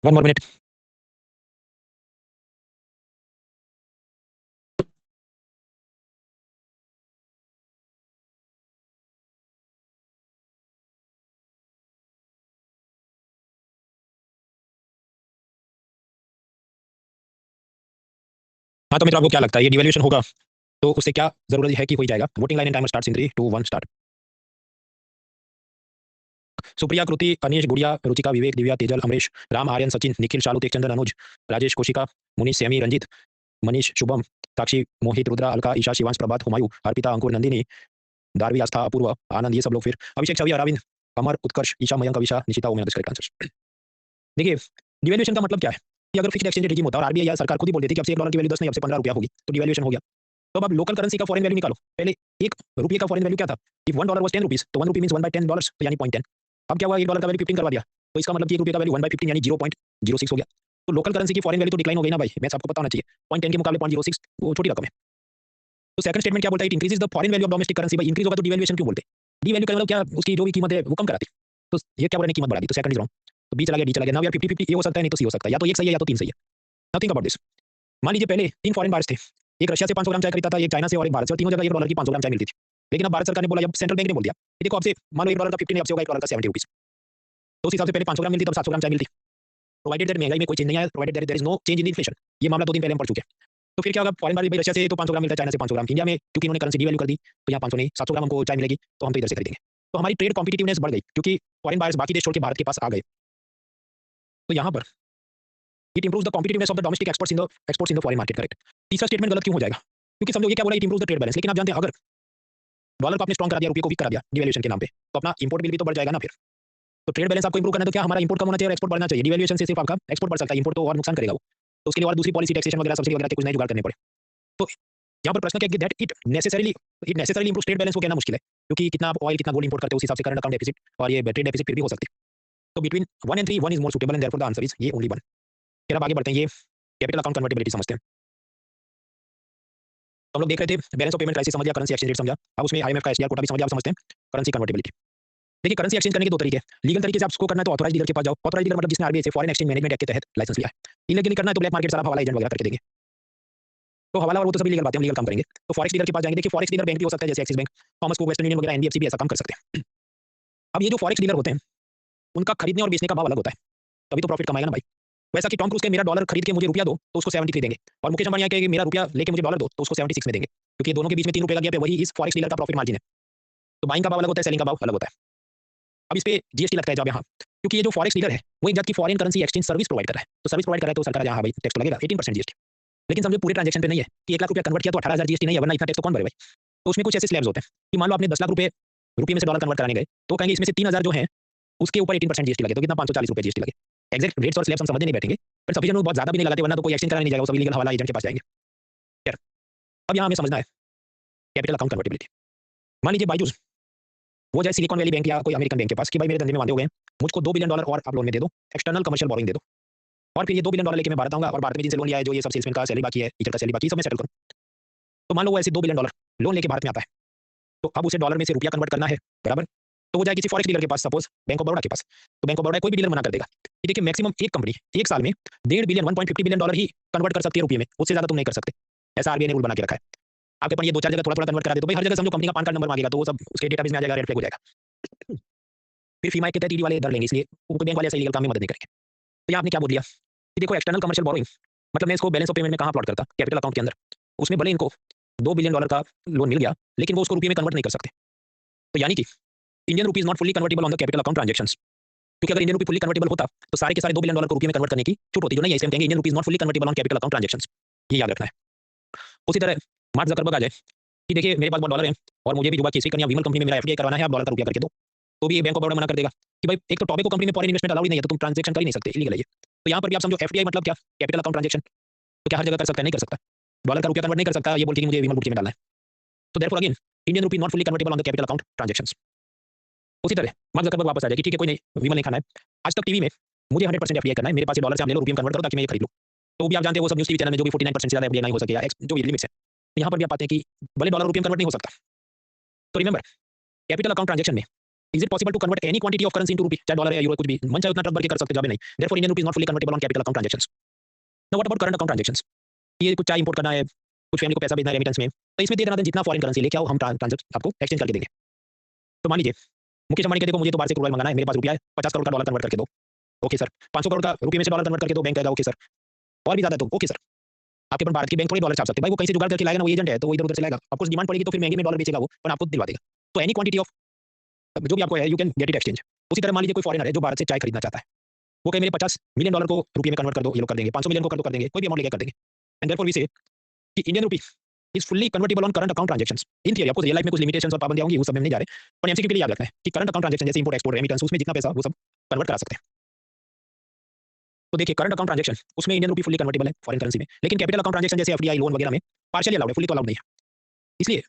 One more minute. हाँ तो मित्र, आपको क्या लगता है ये डिवैल्यूएशन होगा तो उससे क्या जरूरी है कि हो जाएगा? Voting line end timer starts in 3 2 1 start. Supriya, Kriti, Anish, Gudiya, Ruchika, विवेक, दिव्या, तेजल, अमरीश, राम, आर्यन, सचिन, निखिल, शालू, तेजचंदन, अनुज, राजेश, कोशिका, मुनीश, सेमी, रंजित, मनीष, शुभम, साक्षी, मोहित, रुद्रा, अलका, ईशा, शिवांश, प्रभात, हुमायूं, अर्पिता, अंकुर, नंदिनी, दारवी, आस्था, अपूर्व, आनंद, ये सब लोग, फिर अभिषेक, छवि, अरविंद, अमर, उत्कर्ष, ईशा, मयंक, अविशा, निशिता, ओम करेक्ट आंसर। देखिए, डिवैल्यूएशन का मतलब क्या है कि अगर फिक्स्ड एक्सचेंज रेट रिजीम होता है और आरबीआई या सरकार खुद ही बोल देती है कि अब से $1 की वैल्यू 10 नहीं, अब से 15 रुपया होगी, तो डिवैल्यूएशन हो गया। तो अब आप लोकल करेंसी का फॉरेन वैल्यू निकालो। पहले एक रुपये का फॉरेन वैल्यू क्या था? इफ $1 वाज 10 रुपीज, तो 1 रुपी मीन्स 1/10 तो यानी 0.10। अब क्या हुआ, $1 का वैल्यू 15 करवा दिया, तो इसका मतलब कि 1 रुपये का वैल्यू 1/15 यानी 0.06 हो गया। तो लोकल करेंसी की फॉरेन वैल्यू तो डिक्लाइन हो गई ना भाई, मैथ्स आपको पता होना चाहिए। 0.10 के मुकाबले 0.06 वो छोटी रकम है। तो सेकंड स्टेटमेंट क्या बोलता है? It increases the foreign value of domestic currency. भाई इंक्रीज होगा तो डिवैल्यूएशन क्यों बोलते हैं? डिवैल्यू का मतलब क्या, उसकी जो भी कीमत है वो कम कराती। तो ये क्या बोल रहे हैं, कीमत बढ़ा दी, तो सेकंड इज रॉन्ग। तो बी चला गया, डी चला गया। नाउ यार 50-50 ये हो सकता है, नहीं तो सी हो सकता है, या तो एक सही है या तो तीन सही है। Now think about this. मान लीजिए पहले 3 फॉरेन बायर्स थे। एक रशिया से 500 ग्राम चाय खरीदता था, एक चाइना से और एक भारत से, और तीनों जगह $1 की 500 ग्राम चाय मिलती थी। लेकिन अब भारत सरकार ने बोला, जब सेंट्रल बैंक ने बोल दिया कि देखो अब से मान लो $1 का 15 है, अब से होगा $1 का 70 रुपीस। तो उस हिसाब से पहले 500 ग्राम मिलती, तब 700 ग्राम चाय मिलती। प्रोवाइडेड दैट महंगाई में कोई चेंज नहीं आया, provided there is no change in inflation. ये मामला 2 दिन पहले हम पढ़ चुके हैं। तो फिर क्या होगा, फॉरेन बायर भाई रशिया से तो 500 ग्राम मिलता है, चाइना से 500 ग्राम। इंडिया में क्योंकि इन्होंने करेंसी डिवैल्यू कर दी, तो यहाँ 500 नहीं 700 ग्राम हमको चाय मिलेगी, तो हम तो इधर से खरीदेंगे। तो हमारी ट्रेड कॉम्पिटिटिवनेस बढ़ गई, क्योंकि फॉरेन बायर्स बाकी देश छोड़ के भारत के पास आ गए। तो यहाँ पर it improves the competitiveness of the domestic exports in the foreign market. Correct. तीसरा स्टेटमेंट गलत क्यों हो जाएगा? क्योंकि समझो ये क्या बोला, it improves the trade balance. लेकिन आप जानते हैं अगर डॉलर को आपने स्ट्रॉन्ग करा दिया, रुपये को वीक करा दिया डिवैल्यूएशन के नाम पे, तो अपना इंपोर्ट बिल भी तो बढ़ जाएगा ना फिर। तो ट्रेड बैलेंस आपको इंप्रूव करना है, तो क्या हमारा इंपोर्ट कम होना चाहिए और एक्सपोर्ट बढ़ना चाहिए? डिवैल्यूएशन से सिर्फ आपका एक्सपोर्ट बढ़ सकता है, इंपोर्ट तो और नुकसान करेगा वो। तो उसके लिए और दूसरी पॉलिसी, टैक्सेशन वगैरह, सब्सिडी वगैरह के कुछ नए जुगाड़ करने पड़े। तो यहाँ पर प्रश्न क्या है कि that it necessarily improve trade balance, को कहना मुश्किल है, क्योंकि कितना आप ऑयल कितना गोल्ड इंपोर्ट करते हो उस हिसाब से करंट अकाउंट डेफिसिट और ये ट्रेड डेफिसिट फिर भी हो सकते हैं। तो between 1 and 3 1 is more suitable and therefore the answer is ये ओनली 1। फिर अब आगे बढ़ते हैं, ये कैपिटल अकाउंट कन्वर्टिबिलिटी समझते हैं। तो हम लोग देख रहे थे बैलेंस ऑफ पेमेंट क्राइसिस समझ लिया, करेंसी एक्सचेंज रेट समझा, अब उसमें आईएमएफ का एसडीआर कोटा भी समझ लिया, अब समझते हैं करेंसी कन्वर्टिबिलिटी। देखिए करेंसी एक्सचेंज करने के 2 तरीके हैं। लीगल तरीके से आप उसको करना है तो ऑथराइज्ड डीलर के पास जाओ। ऑथराइज्ड डीलर मतलब जिसने आरबीआई से फॉरेन एक्सचेंज मैनेजमेंट एक्ट के तहत लाइसेंस लिया है। इलीगली करना है तो ब्लैक मार्केट सारा हवाला एजेंट वगैरह करके देंगे। तो हवाला और वो तो सभी लीगल बातें, हम लीगल काम करेंगे। तो फॉरेक्स डीलर के पास जाएंगे। देखिए फॉरेक्स डीलर बैंक भी हो सकता है, जैसे axis bank, Thomas cook, western union वगैरह, एनबीएफसी भी ऐसा काम कर सकते हैं। अब ये जो फॉरेक्स डीलर होते हैं, उनका खरीदने और बेचने का भाव अलग होता है, तभी तो प्रॉफिट कमाएगा ना भाई। वैसा कि टॉम क्रूज के मेरा डॉलर खरीद के मुझे रुपया दो तो उसको 73 देंगे, और मुकेश अंबानी के मेरा रुपया लेके मुझे डॉलर दो तो उसको 76 में देंगे, क्योंकि दोनों के बीच में 3 रुपये का गैप है, वही इस फॉरेक्स डीलर का प्रॉफिट मार्जिन है। तो बाइंग का भाव अलग होता है, सेलिंग का भाव अलग होता है। अब इस पे जीएसटी लगता है जब यहाँ, क्योंकि ये जो फॉरेक्स डीलर है वो एक जात की foreign currency exchange service provide कर रहा है। तो सर्विस प्रोवाइड कर रहा है तो सरकार यहाँ भाई टैक्स तो लगेगा 18% जीएसटी। लेकिन समझो पूरे ट्रांजेक्शन पे नहीं है कि 1 लाख रुपया कन्वर्ट किया तो 18,000 जीएसटी नहीं है, वरना इतना टैक्स तो कौन भरे भाई। तो उसमें कुछ ऐसे स्लैब्स होते हैं कि मान लो आपने 10 लाख रुपये रुपये में से डॉलर कन्वर्ट कराने गए, तो कहेंगे इसमें से 3,000 जो है उसके ऊपर 18% जीएसटी लगे, तो कितना 540 रुपये जीएसटी लगे। एक्जैक्ट रेट्स और स्लैब्स हम समझने नहीं बैठेंगे, पर सभी जनों बहुत ज्यादा भी नहीं लगाते, वरना तो कोई एक्सचेंज कराने नहीं जाएगा, वो सभी लीगल हवाला एजेंट के पास जाएंगे। यार अब यहाँ हमें समझना है कैपिटल अकाउंट कन्वर्टिबिलिटी। मान लीजिए बायजूस वो जाए सिलिकॉन वैली बैंक या कोई अमेरिकन बैंक के पास कि भाई मेरे धंधे में वांदे हो गए, मुझको $2 बिलियन और आप लोन में दे दो, एक्सटर्नल कमर्शियल बोरिंग दे दो, और फिर ये $2 बिलियन लेके मैं भारत आऊंगा और भारत में जिनसे लोन लिया है, जो ये सब सेल्समैन का सैलरी बाकी है, टीचर का सैलरी बाकी, सब मैं सेटल करूँ। तो मान लो वो ऐसे $2 बिलियन लोन लेके भारत में आता है, तो अब उसे डॉलर में से रुपया कन्वर्ट करना है, बराबर। तो वो जाए किसी फॉरेक्स डीलर के पास, सपोज बैंक ऑफ बड़ौदा के पास। तो बैंक ऑफ बड़ौदा कोई भी डीलर मना कर देगा कि देखिए मैक्सिमम एक कंपनी एक साल में 1.5 बिलियन $1.50 बिलियन ही कन्वर्ट कर सकती है रुपये में, उससे ज्यादा तुम नहीं कर सकते। ऐसा आरबीआई ने रूल बना के रखा है। आपके पास ये 2-4 जगह थोड़ा थोड़ा कन्वर्ट करा दे तो भाई हर जगह समझो कंपनी का पान कार्ड नंबर मांगेगा, तो वो सब उसके डेटाबेस में आ जाएगा, रेड फ्लैग हो जाएगा। फिर फीमा के तहत ईडी वाले डर लेंगे, इसलिए उनको बैंक वाले ऐसे लीगल काम में मदद नहीं करेंगे। तो ये आपने क्या बोल दिया कि देखो एक्सटर्नल कमर्शियल बोरोइंग मतलब मैं इसको बैलेंस ऑफ पेमेंट में कहाँ प्लॉट करता, कैपिटल अकाउंट के अंदर। उसमें भले इनको $2 बिलियन का लोन मिल गया, लेकिन वो उसको रुपये में कन्वर्ट नहीं कर सकते। तो यानी कि Indian rupees not fully convertible on the capital account transactions, क्योंकि अगर इंडियन रुपी फुली कन्वर्टेबल होता तो सारे के सारे $2 बिलियन को रुपये में कन्वर्ट करने की छूट होती, जो नहीं है, इसे हम कहेंगे Indian rupees not fully convertible on capital account transactions. ये याद रखना है। उसी तरह मार्क जकरबर्ग आ जाए कि देखिए मेरे पास बहुत डॉलर है और मुझे भी दुबई की करनी है, विमल कंपनी में मेरा एफडीआई करवाना है, आप $1 का रुपया करके दो, तो भी बैंक ऑफ बड़ौदा मना कर देगा कि भाई एक तो टॉपिक को कंपनी में फॉरेन इन्वेस्टमेंट अलाउड नहीं है, तो तुम ट्रांजेक्शन कर ही नहीं सकते, इलीगल है ये। तो यहाँ पर भी आप समझो एफडीआई मतलब क्या, कैपिटल अकाउंट ट्रांजेक्शन। तो क्या हर जगह कर सकता है? नहीं कर सकता। डॉलर का रुपया कन्वर्ट नहीं कर सकता, ये बोल के मुझे विमल बुटकी में डालना है। तो therefore again Indian rupee not fully convertible on the capital account transactions. उसी तरह मार्क जकरबर्ग वापस आ जाए कि ठीक है कोई नहीं, विमल नहीं खाना है, आज तक टीवी में मुझे 100% एफडीआई करना है, मेरे पास ये डॉलर से आप ले लो, रुपये में कन्वर्ट करो ताकि मैं ये खरीद लूँ। तो भी आप जानते हैं वो सब न्यूज़ टीवी चैनल में जो भी 49% से ज़्यादा एफडीआई नहीं हो सके या जो भी लिमिट्स है, यहाँ पर भी आप पाते हैं कि भले डॉलर रुपये में कन्वर्ट नहीं हो सकता। तो रिमेंबर कैपिटल अकाउंट ट्रांजेक्शन में is it possible to convert any quantity of currency into rupee, चाहे डॉलर या यूरो कुछ भी, मन चाहे उतना ट्रक भर के कर सकते हो, जब नहीं। Therefore Indian rupees not fully convertible on capital account transactions. Now what about current account transactions? ये कुछ चाय इंपोर्ट करना है, कुछ फैमिली को पैसा भेजना है रेमिटेंस में, तो इसमें दे देना जितना फॉरेन करेंसी लेके आओ, हम ट्रांजेक्शन आपको एक्सचेंज करके देंगे। तो मान लीजिए मुकेश अंबानी के देखो मुझे तो बाहर से क्रूड ऑयल मंगाना है, मेरे पास रुपया है, 50 करोड़ का डॉलर कन्वर्ट करके दो, ओके सर। 500 करोड़ का रुपये में से डॉलर कन्वर्ट करके दो, बैंक कहेगा ओके सर। और भी ज्यादा तो ओके सर। आपके पास भारत की बैंक थोड़ी डॉलर छाप सकते भाई, वो कहीं से जुगाड़ करके लाएगा ना, वो एजेंट है तो वो इधर उधर से लाएगा, आपको डिमांड पड़ेगी तो फिर महंगे में डॉलर बेचेगा वो, पर आपको दिलवा देगा। तो एनी क्वांटिटी ऑफ जो भी आपको है you can get it exchange. उसी तरह मान लीजिए कोई फॉरेनर है जो भारत से चाय खरीदना चाहता है, वो कहे मेरे $50 मिलियन को रुपये में कन्वर्ट कर दो, ये लोग कर देंगे, 500 मिलियन को कर दो, कर देंगे, कोई भी अमाउंट लेकर कर देंगे। एंड देयरफॉर वी से कि Indian rupee is fully convertible on current account transactions. In theory आपको रियल लाइफ में कुछ लिमिटेशंस और पाबंदियां होंगी, उस सब में नहीं जा रहे, पर एमसीक्यू के लिए याद रखना है कि करंट अकाउंट ट्रांजैक्शन जैसे इंपोर्ट एक्सपोर्ट रेमिटेंस, उसमें जितना पैसा वो सब कन्वर्ट करा सकते हैं। तो देखिए करंट अकाउंट ट्रांजैक्शन उसमें इंडियन रूपी फुल्ली कन्वर्टेबल है फॉरेन करेंसी में, लेकिन कैपिटल अकाउंट ट्रांजैक्शन जैसे एफडीआई लोन वगैरह में पार्शियली अलाउड है, फुल्ली तो अलाउड नहीं है। इसलिए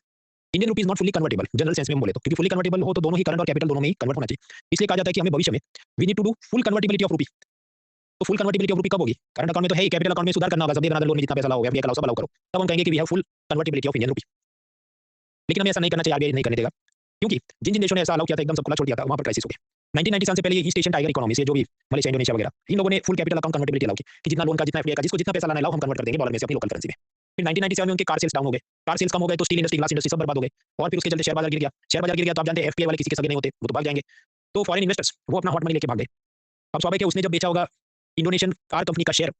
Indian rupee is not fully convertible general sense में हम बोले तो, क्योंकि फुल्ली कन्वर्टेबल हो तो दोनों ही करंट और कैपिटल दोनों में ही कन्वर्ट होना चाहिए। इसलिए कहा जाता है कि हमें भविष्य में we need to do full convertibility of rupee. तो फुल कन्वर्टिबिलिटी ऑफ रूपी कब होगी? करंट अकाउंट में तो है ही, कैपिटल अकाउंट में सुधार करना होगा, सब बना लोन में जितना पैसा लाओगे एफडीआई का सब अलाउ करो, तब हम कहेंगे कि we have full convertibility of Indian rupee. लेकिन हमें ऐसा नहीं करना चाहिए, आरबीआई नहीं करने देगा, क्योंकि जिन जिन देशों ने ऐसा अलाउ किया था एकदम सब खुला छोड़ दिया था, वहां पर क्राइसिस हो गया। 1997 से पहले ये ईस्ट एशियन टाइगर इकोनॉमी से जो भी मलेशिया इंडोनेशिया वगैरह, इन लोगों ने full capital account convertibility allow की कि जितना लोन का जितना एफडीआई का जिसको जितना पैसा लाना है लाओ, हम कन्वर्ट कर देंगे डॉलर में से अपनी लोकल करेंसी में। फिर 1997 में उनके कार सेल्स डाउन हो गए, कार सेल्स कम हो गए तो स्टील इंडस्ट्री ग्लास इंडस्ट्री सब बर्बाद हो गए, और फिर उसके चलते शेयर बाजार गिर गया। शेयर बाजार गिर गया तो आप जानते हैं एफपीआई वाले किसी के सगे नहीं होते, वो तो भाग जाएंगे। तो फॉरेन इन्वेस्टर्स वो अपना हॉट मनी लेके भाग गए। अब स्वाभाविक है उसने जब बेचा होगा इंडोनेशियन कार कंपनी का शेयर,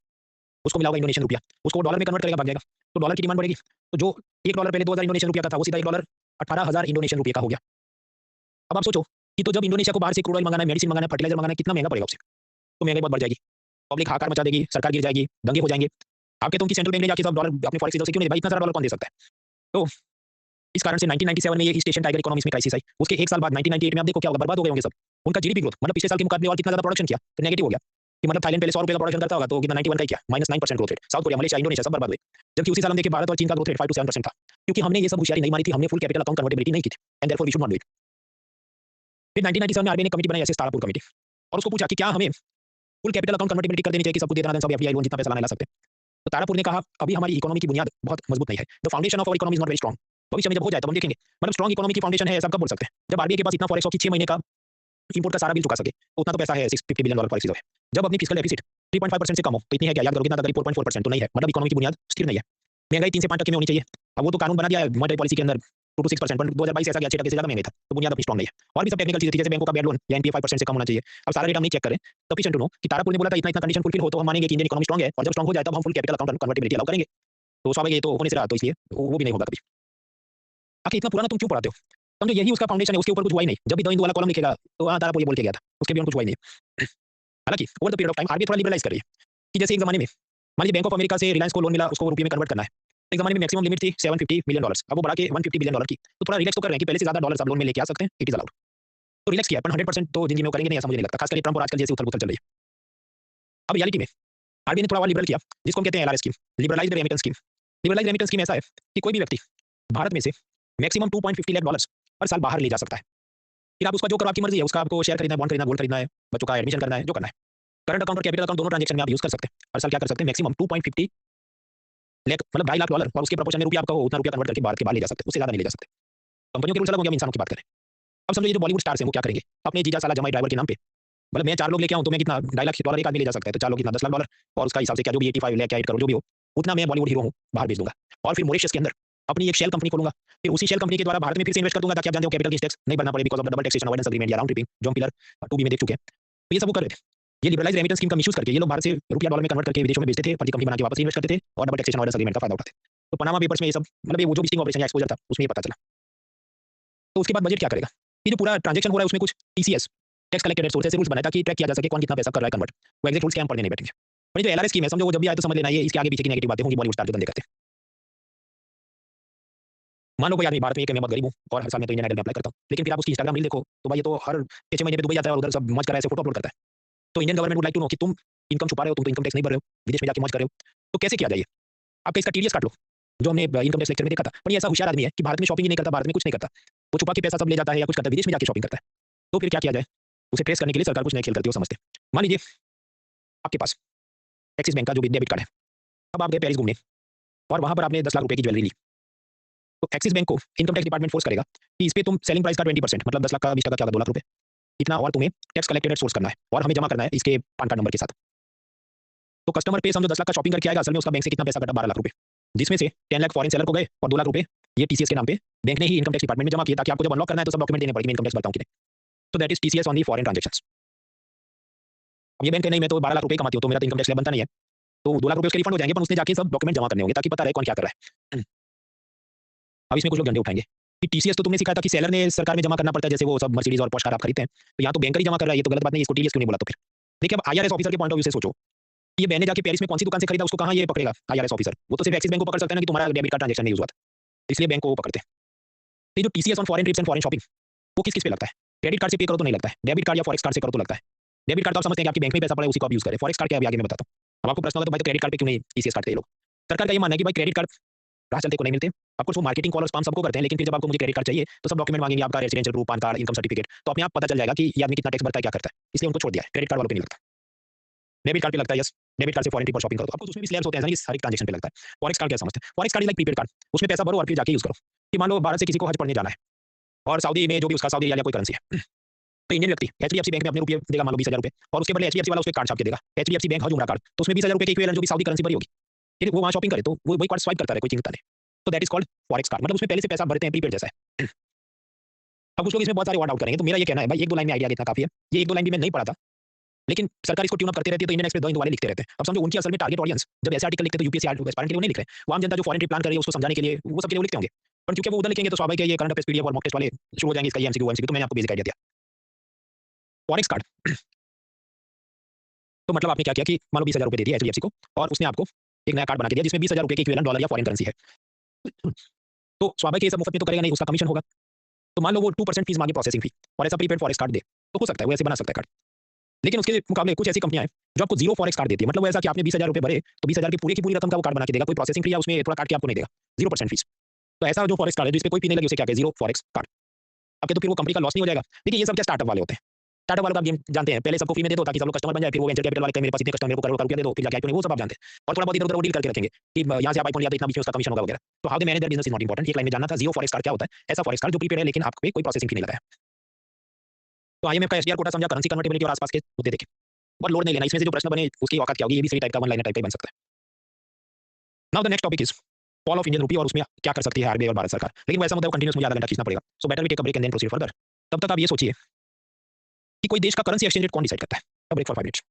उसको मिला होगा इंडोनेशियन रुपया, उसको डॉलर में कन्वर्ट करेगा, भाग जाएगा, तो डॉलर की डिमांड बढ़ेगी। तो जो $1 पहले 2000 इंडोनेशियन रुपया का था वो सीधा $1 18,000 इंडोनेशियन रुपये का हो गया। अब आप सोचो कि तो जब इंडोनेशिया को बाहर से क्रूड ऑयल मंगाना है, मेडिसिन मंगाना है, फर्टिलाइजर मंगाना है, कितना महंगा पड़ेगा उसे, तो महंगाई बहुत बढ़ जाएगी, पब्लिक हाहाकार मचा देगी, सरकार गिर जाएगी, दंगे हो जाएंगे। आप कहते हो कि सेंट्रल बैंक ने जाके सब डॉलर अपने फॉरेक्स रिजर्व से क्यों नहीं, भाई इतना सारा डॉलर कौन दे सकता है? तो इस कारण से 1997 में ये ईस्ट एशियन टाइगर इकोनॉमिक्स में क्राइसिस आई। उसके एक साल बाद 1998 में आप देखो क्या होगा, बर्बाद हो गए होंगे सब। उनका जीडीपी ग्रोथ मतलब पिछले साल के मुकाबले और कितना ज्यादा प्रोडक्शन किया तो नेगेटिव हो गया, कि मतलब थाईलैंड पहले 100 रुपए का प्रोडक्शन करता होगा तो कितना 91 का ही किया, -9% growth rate. South Korea, Malaysia, Indonesia सब बर्बाद हुए। जबकि उसी साल हम देखें भारत और चीन का ग्रोथ रेट 5 to 7% था, क्योंकि हमने ये सब होशियारी नहीं मारी थी, हमने फुल कैपिटल अकाउंट कन्वर्टिबिलिटी नहीं की थी, and therefore we should not do it. फिर 1997 में आरबीआई ने कमिटी बनाई ऐसे तारापुर कमिटी, और उसको पूछा कि क्या हमें फुल कैपिटल अकाउंट कन्वर्टिबिलिटी कर देनी चाहिए कि सबको दे देना, सब एफडीआई लोन जितना पैसा लाना ला सकते हैं। तो तारापुर ने कहा अभी हमारी इकोनॉमी की बुनियाद बहुत मजबूत नहीं है, the foundation of our economy is not very strong. भविष्य में जब हो जाए तब हम देखेंगे, मतलब स्ट्रांग इकोनॉमी की फाउंडेशन है ऐसा कब बोल सकते हैं, जब आरबीआई के पास इतना फॉरेक्स की 6 महीने का इंपोर्ट का सारा बिल चुका सके, तो उतना तो पैसा है, $650 बिलियन फॉरेक्स रिजर्व है। जब अपनी फिस्कल डेफिसिट 3.5% से कम हो तो इतनी है क्या, याद करो कितना था, 4.4%, तो नहीं है, मतलब इकोनॉमी की बुनियाद स्थिर नहीं है। महंगाई 3 से 5% में होनी चाहिए। अब वो तो कानून बना दिया है मॉनेटरी पॉलिसी के अंदर 2 to 6%, पर 2022 ऐसा गया 6% से ज्यादा महंगाई था, तो बुनियाद अपनी स्ट्रांग नहीं है। और भी सब टेक्निकल चीजें थी, जैसे बैंकों का बैड लोन या एनपीए 5% से कम होना चाहिए। अब सारा डेटा हम नहीं चेक करें, सफिशिएंट टू नो कि तारापुर ने बोला था इतना इतना कंडीशन फुलफिल हो तो हम मानेंगे कि इंडियन इकोनॉमी स्ट्रांग है, और जब स्ट्रांग हो जाए तब हम full capital account convertibility allow करेंगे। तो स्वाभाविक ये तो होने से रहा, तो इसलिए वो भी नहीं होगा कभी। आखिर इतना पुराना तुम क्यों पढ़ाते हो? समझो यही उसका फाउंडेशन है, उसके ऊपर कुछ हुआ ही नहीं। जब भी दो हिंदू वाला कॉलम लिखेगा तो हाँ तारापुर ये बोल के गया था, उसके बियॉन्ड कुछ हुआ ही नहीं। हालांकि over the period of time RBI थोड़ा लिबरलाइज कर रही है कि जैसे एक जमाने में मान लीजिए बैंक ऑफ अमेरिका से रिलायंस को लोन मिला, उसको रुपये में कन्वर्ट करना है, एक जमाने में मैक्सिमम लिमिट थी $750 मिलियन, अब वो बढ़ा के $150 बिलियन की, तो थोड़ा रिलैक्स तो कर रहे हैं कि पहले से ज्यादा डॉलर सब लोन में लेके आ सकते हैं, इट इज अलाउड। तो रिलैक्स किया, पर 100% तो जिंदगी में करेंगे नहीं, ऐसा मुझे नहीं लगता, खासकर ट्रंप और आजकल जैसे उथल पुथल चल रही है। अब रियलिटी में आरबीआई ने थोड़ा और लिबरल किया, जिसको हम कहते हैं LRS scheme, liberalised remittance scheme. Liberalised remittance scheme ऐसा है कि कोई भी व्यक्ति भारत में से मैक्सिमम $2.50 लाख हर साल बाहर ले जा सकता है। फिर आप उसका जो करो आपकी मर्जी है, उसका आपको शेयर खरीदना है, बॉन्ड खरीदना है, गोल्ड खरीदना है, बच्चों का एडमिशन करना है, जो करना है। करंट अकाउंट और कैपिटल अकाउंट दोनों ट्रांजैक्शन में आप यूज कर सकते हैं। हर साल क्या कर सकते हैं, मैक्सिमम 2.50 लाख मतलब $2.5 लाख, और उसके प्रोपोर्शन में रुपया आपका हो उतना रुपया कन्वर्ट करके भारत के बाहर ले जा सकते हैं, उससे ज्यादा नहीं ले जा सकते। कंपनियों के रूल्स अलग होंगे, हम इंसानों की बात करें। अब समझो ये जो बॉलीवुड स्टार्स हैं वो क्या करेंगे, अपने जीजा साला जमाई ड्राइवर के नाम पे, मतलब मैं 4 लोग लेके आऊं तो मैं कितना $2.5 लाख एक आदमी ले जा सकता है, तो 4 लोग कितना $10 लाख, और उसका हिसाब से क्या जो भी 85 लाख या 8 करोड़ जो भी हो, उतना मैं बॉलीवुड हीरो हूं बाहर भेज दूंगा, और फिर मॉरिशस के अंदर अपनी एक शेल कंपनी खोलूंगा, फिर उसी शेल कंपनी के द्वारा भारत में फिर से इन्वेस्ट कर दूंगा, ताकि आप जानते हो कैपिटल गेन्स टैक्स नहीं भरना पड़े because of double taxation avoidance agreement या राउंड ट्रिपिंग, जो हम पिलर 2B में देख चुके हैं। तो ये सब वो कर रहे थे, ये लिबरलाइज्ड रेमिटेंस स्कीम का मिसयूज करके ये लोग भारत से रुपया डॉलर में कन्वर्ट करके विदेशों में भेजते थे, फर्जी कंपनी बना के वापस इन्वेस्ट करते थे और डबल टैक्सेशन अवॉइडेंस एग्रीमेंट का फायदा उठाते थे। तो पनामा पेपर्स में ये सब मतलब ये वो जो भी स्टिंग ऑपरेशन या एक्सपोजर था उसमें ये पता चला। तो उसके बाद बजट क्या करेगा, ये जो पूरा ट्रांजैक्शन हो रहा है उसमें कुछ टीसीएस टैक्स कलेक्टेड सोर्स से रूल्स बनाए ताकि ट्रैक किया जा सके कौन कितना पैसा कर रहा है कन्वर्ट, वो एग्जैक्ट रूल्स क्या हम पढ़ने नहीं बैठेंगे। और ये जो एलआरएस स्कीम है समझो वो जब भी आए तो समझ लेना ये इसके आगे पीछे की नेगेटिव बातें होंगी, बॉलीवुड स्टार जो धंधे करते हैं। मान लो कोई आदमी भारत में मैं बहुत गरीब हूँ और हर साल मैं तो इंडियन आइडल में अप्लाई करता हूँ, लेकिन फिर आप उसकी इंस्टाग्राम रील देखो तो भाई ये तो हर 6 महीने पे दुबई जाता है और उधर सब मौज कर रहा है, फोटो अपलोड करता है। तो Indian government would like to know कि तुम इनकम छुपा रहे हो, तुम तो इनकम टैक्स नहीं भर रहे हो, विदेश में जाके मौज कर रहे हो, तो कैसे किया जाए? आपका इसका टीडीएस काट लो, जो हमने इनकम टैक्स लेक्चर में देखा था। पर ये ऐसा होशियार आदमी है कि भारत में शॉपिंग ही नहीं करता, भारत में कुछ नहीं करता, वो छुपा के पैसा सब ले जाता है या कुछ करता है, विदेश में जाके शॉपिंग करता है। तो फिर क्या किया जाए? उसे ट्रेस करने के लिए सरकार कुछ नए खेल करती हो समझते। मान लीजिए आपके पास एक्सिस बैंक का जो भी डेबिट कार्ड है, अब आप गए पेरिस घूमने और वहां पर आपने 10 लाख रुपए की ज्वेलरी ली, तो एक्सिस बैंक को इनकम टैक्स डिपार्टमेंट फोर्स करेगा कि इस पे तुम सेलिंग प्राइस का 20% मतलब 10 लाख का 20% क्या 2 लाख रुपए इतना, और तुम्हें टैक्स कलेक्टेड सोर्स करना है और हमें जमा करना है इसके पैन कार्ड नंबर के साथ। तो कस्टमर पे समझो 10 लाख का शॉपिंग करके आएगा, असल में उसका बैंक से कितना पैसा कटा 12 लाख रुपए, जिसमें से 10 लाख फॉरेन सेलर को गए और 2 लाख रुपए ये टीसीएस के नाम पे बैंक ने ही इनकम टैक्स डिपार्टमेंट में जमा किया, ताकि आपको जब अनलॉक करना है तो सब डॉक्यूमेंट देने पड़ेंगे इनकम टैक्स भरता हूं कि नहीं। तो that is TCS on the foreign transactions. अब ये बैंक नहीं मैं तो 12 लाख रुपए कमाती हूं तो मेरा तो इनकम टैक्स बनता नहीं है, तो 2 लाख रुपए उसके रिफंड हो जाएंगे, पर उसने जाके सब डॉक्यूमेंट जमा करने होंगे ताकि पता रहे कौन क्या कर रहा है। अब इसमें कुछ लोग झंडे उठाएंगे कि टीसीएस तो तुमने सिखाया था कि सेलर ने सरकार में जमा करना पड़ता है, जैसे वो सब मर्सिडीज और पोर्श कार आप खरीदते हैं, तो यहाँ तो बैंकर ही जमा कर रहा है, ये तो गलत बात नहीं, इसको टीसीएस क्यों नहीं बोला? तो फिर देखिए अब आईआरएस ऑफिसर के पॉइंट ऑफ व्यू से सोचो कि ये मैंने जाके पेरिस में कौन सी दुकान से खरीदा, उसको कहाँ ये पकड़ेगा आईआरएस ऑफिसर? वो तो सिर्फ एक्सिस बैंक को पकड़ सकता है ना कि तुम्हारा डेबिट कार्ड ट्रांजैक्शन नहीं यूज हुआ था। इसलिए बैंक को वो पकड़ते हैं। तो ये जो TCS on foreign trips and foreign shopping, वो किस किस पे लगता है? क्रेडिट कार्ड से पे करो तो नहीं लगता है, डेबिट कार्ड या फॉरेक्स कार्ड से करो तो लगता है। डेबिट कार्ड तो आप समझते हैं कि आपकी बैंक में पैसा पड़ा है, उसी को आप यूज करें। फॉरेक्स कार्ड क्या है अभी आगे मैं बताता हूँ। अब आपको प्रश्न होगा तो भाई तो क्रेडिट कार्ड पे क्यों नहीं टीसीएस काटते ये लोग? सरकार का ये मानना है कि भाई क्रेडिट कार्ड राह चलते को नहीं मिलते। आपको वो मार्केटिंग कॉल और स्पैम सबको करते हैं, लेकिन फिर जब आपको मुझे क्रेडिट कार्ड चाहिए तो सब डॉक्यूमेंट मांगेंगे, आपका residential proof, PAN card, income certificate, तो अपने आप पता चल जाएगा कि ये आदमी कितना टैक्स भरता है, क्या करता है। इसलिए उनको छोड़ दिया है, क्रेडिट कार्ड वालों पे नहीं लगता। डेबिट कार्ड पे लगता है, यस। डेबिट कार्ड से फॉरेन ट्रिप और शॉपिंग करो तो आपको उसमें भी स्लैब्स होते हैं, हर एक ट्रांजेक्शन पे लगता है। फॉरेक्स कार्ड क्या समझते हैं? Forex card is like prepaid card, उसमें पैसा भरो और फिर जाके यूज करो। कि मान लो भारत से किसी को हज पढ़ने जाना है और सऊदी में जो भी उसका सऊदी रियाल या कोई करेंसी है, तो इंडियन व्यक्ति एचडीएफसी बैंक में अपने रुपये देगा, मान लो 20,000 रुपये, और उसके बदले एचडीएफसी वाला उसके कार्ड छाप के देगा, एचडीएफसी बैंक हज उमरा कार्ड, तो उसमें 20,000 रुपये के इक्विवेलेंट जो भी सऊदी करेंसी भरी होगी, ठीक है, वो वहाँ शॉपिंग करे तो वो वही कार्ड स्वाइप करता है, कोई चिंता नहीं। तो that is called forex card, मतलब उसमें पहले से पैसा भरते हैं, प्रीपेड जैसा है। अब कुछ लोग इसमें बहुत सारे वर्ड आउट करेंगे, तो मेरा ये कहना है भाई एक दो लाइन में आइडिया इतना काफी है। ये एक दो लाइन भी मैं नहीं पढ़ा था, लेकिन सरकार इसको ट्यून अप करते रहती है, तो इंडियन एक्सप्रेस 2 वाले लिखते रहते हैं। अब समझो उनकी असल में टारगेट ऑडियंस जब ऐसे आर्टिकल लिखते हैं तो यूपीएससी एस्पायरेंट के लिए वो नहीं लिख रहे हैं, वो आम जनता जो फॉरेन ट्रिप प्लान कर रही है उसको समझाने के लिए, वो सबके लिए वो लिखते होंगे। पर क्योंकि वो उधर लिखेंगे तो स्वाभाविक है ये करंट अफेयर्स पीडीएफ और मॉक टेस्ट वाले शुरू हो जाएंगे, इसका एमसीक्यू एमसीक्यू, तो मैंने आपको बेसिक आइडिया दिया। फॉरेक्स कार्ड तो मतलब आपने क्या किया कि मान लो 20,000 रुपये दे दिया एचडीएफसी को, और उसने आपको एक नया कार्ड बना के दिया जिसमें 20,000 रुपये के इक्विवेलेंट डॉलर या फॉरेन करेंसी है। तो स्वाभाविक है ये सब मुफ्त में तो करेगा नहीं, उसका कमीशन होगा। तो मान लो वो 2% फीस मांगे प्रोसेसिंग फी, और ऐसा प्रीपेड फॉरेक्स कार्ड दे, तो हो सकता है वो ऐसे बना सकता है कार्ड। लेकिन उसके मुकाबले कुछ ऐसी कंपनियां हैं जो आपको जीरो फॉरेक्स कार्ड देती है, मतलब वो ऐसा कि आपने 20,000 रुपये भरे तो 20,000 की पूरी रकम का वो कार्ड बना के देगा, कोई प्रोसेसिंग फी या उसमें थोड़ा काट के आपको नहीं देगा, 0% फीस। तो ऐसा जो फॉरेक्स कार्ड है जिसपे कोई फी नहीं लगी, उसे क्या कहते हैं? Zero forex card. आपके तो फिर वो कंपनी का लॉस नहीं हो जाएगा। देखिए ये सब क्या स्टार्टअप वाले होते हैं। स्टार्टअप वालों का गेम जानते हैं, पहले सबको फ्री में दे दो ताकि सब लोग कस्टमर बन जाए, फिर वो वेंचर कैपिटल वाले कहें मेरे पास इतने कस्टमर, मेरे को करोड़ का रुपया दे दो, फिर जाके आईपीओ, वो सब आप जानते हैं। और थोड़ा बहुत इधर-उधर वो डील करके रखेंगे कि यहाँ से आप आईफोन लिया तो इतना बीच में उसका कमीशन होगा वगैरह। तो how they manage their business is not important. एक लाइन में जानना था जीरो फॉरेक्स कार्ड क्या होता है? ऐसा फॉरेक्स कार्ड जो प्रीपेड है लेकिन आप पे कोई प्रोसेसिंग फी नहीं लगा है। तो आईएमएफ का एसडीआर कोटा समझा, करेंसी कन्वर्टिबिलिटी और आसपास के मुद्दे देखे। बहुत लोड नहीं लेना, इसमें से जो प्रश्न बने उसकी औकात क्या होगी, ये भी सही टाइप का वन लाइनर टाइप का ही बन सकता है। Now the next topic is fall of Indian रूपी और उसमें क्या कर सकती है आरबीआई और भारत सरकार। लेकिन वैसा मुद्दा कंटिन्यूस मुझे आधा घंटा खींचना पड़ेगा, so better we take a break and then proceed further. तब तक आप ये सोचिए कि कोई देश का करेंसी एक्सचेंज रेट कौन डिसाइड करता है? A break for 5 minutes.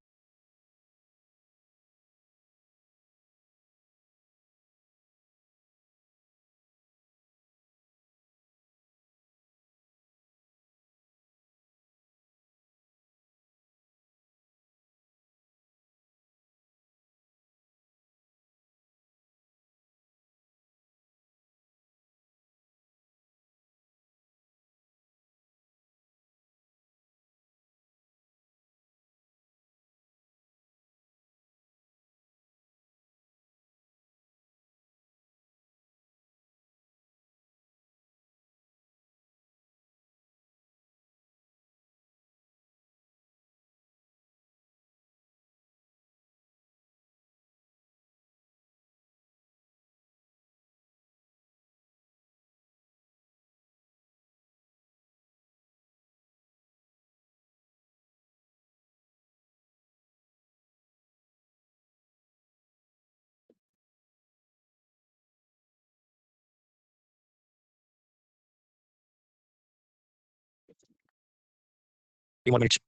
Few more minutes.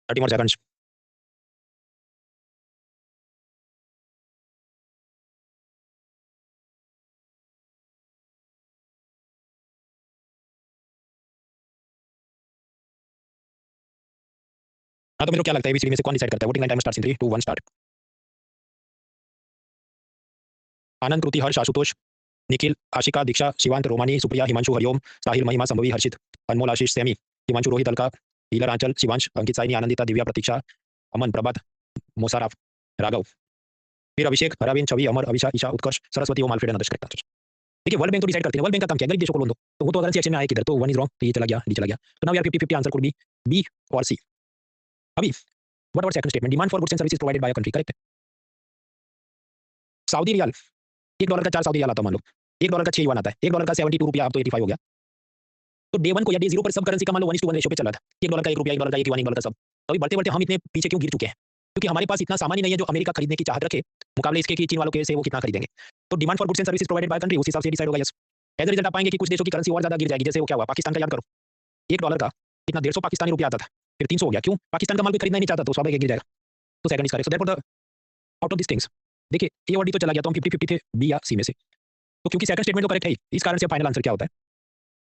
Thirty more seconds. हाँ, तो मेरे को क्या लगता है ABCD में से कौन डिसाइड करता है? Voting time starts in 3 2 1 start. Anand, Kriti, Harsh, Ashutosh, Nikhil, Ashika, Diksha, Shivant, Romani, Supriya, Himanshu, Hariom, Sahil, Mahima, Sambhavi, Harshit, Anmol, Ashish, Sammy, Himanshu, Rohit, Alka, Healer, Anchal, Shivansh, Ankit, Saini, Anandita, Divya, Pratiksha, Aman, Prabhat, Mosaraf, Raghav. फिर Abhishek, Haraben, Chhavi, Amar, Abhisha, Isha, Utkarsh, Saraswati, Om, Alfred, Adarsh, correct answer. देखिए वर्ल्ड बैंक तो डिसाइड करती है, वर्ल्ड बैंक का काम क्या है, गरीब देशों को लोन दो, तो वो तो करेंसी एक्सचेंज में आए किधर, तो वन इज रॉन्ग, तो ये चला गया, डी चला गया, तो नाउ यार 50-50 आंसर कुड बी बी और सी। अभी what about second statement, demand for goods and services provided by a country, correct. Saudi riyal, $1 का 4 सऊदी रियाल आता मान लो, $1 का 6 युआन आता है, $1 का 72 रुपया, अब तो 85 हो गया। तो डे 1 को या डे 0 पर सब करेंसी का मान लो 1:1 रेशियो पे चल रहा था, $1 का 1 रुपया, $1 का 1 युआन, $1 का सब। तो अभी बढ़ते-बढ़ते हम इतने पीछे क्यों गिर चुके हैं? क्योंकि हमारे पास इतना सामान ही नहीं है जो अमेरिका खरीदने की चाहत रखे, मुकाबले इसके कि चीन वालों के से वो कितना खरीदेंगे। तो demand for goods and services provided by country उस हिसाब से डिसाइड होगा, यस। एज अ रिजल्ट आप पाएंगे कि कुछ देशों की करेंसी और ज्यादा गिर जाएगी, जैसे वो क्या हुआ पाकिस्तान का, याद करो $1 का कितना 150 पाकिस्तानी रुपया आता था, फिर 300 हो गया, क्यों? पाकिस्तान का माल कोई खरीदना ही नहीं चाहता, तो स्वाभाविक गिर जाएगा। तो second is correct, so therefore the out of this things, देखिए ए और डी तो चला गया, तो हम 50-50 थे, बी या सी में से। तो क्योंकि सेकंड स्टेटमेंट तो करेक्ट है ही, इस कारण से फाइनल आंसर क्या होता है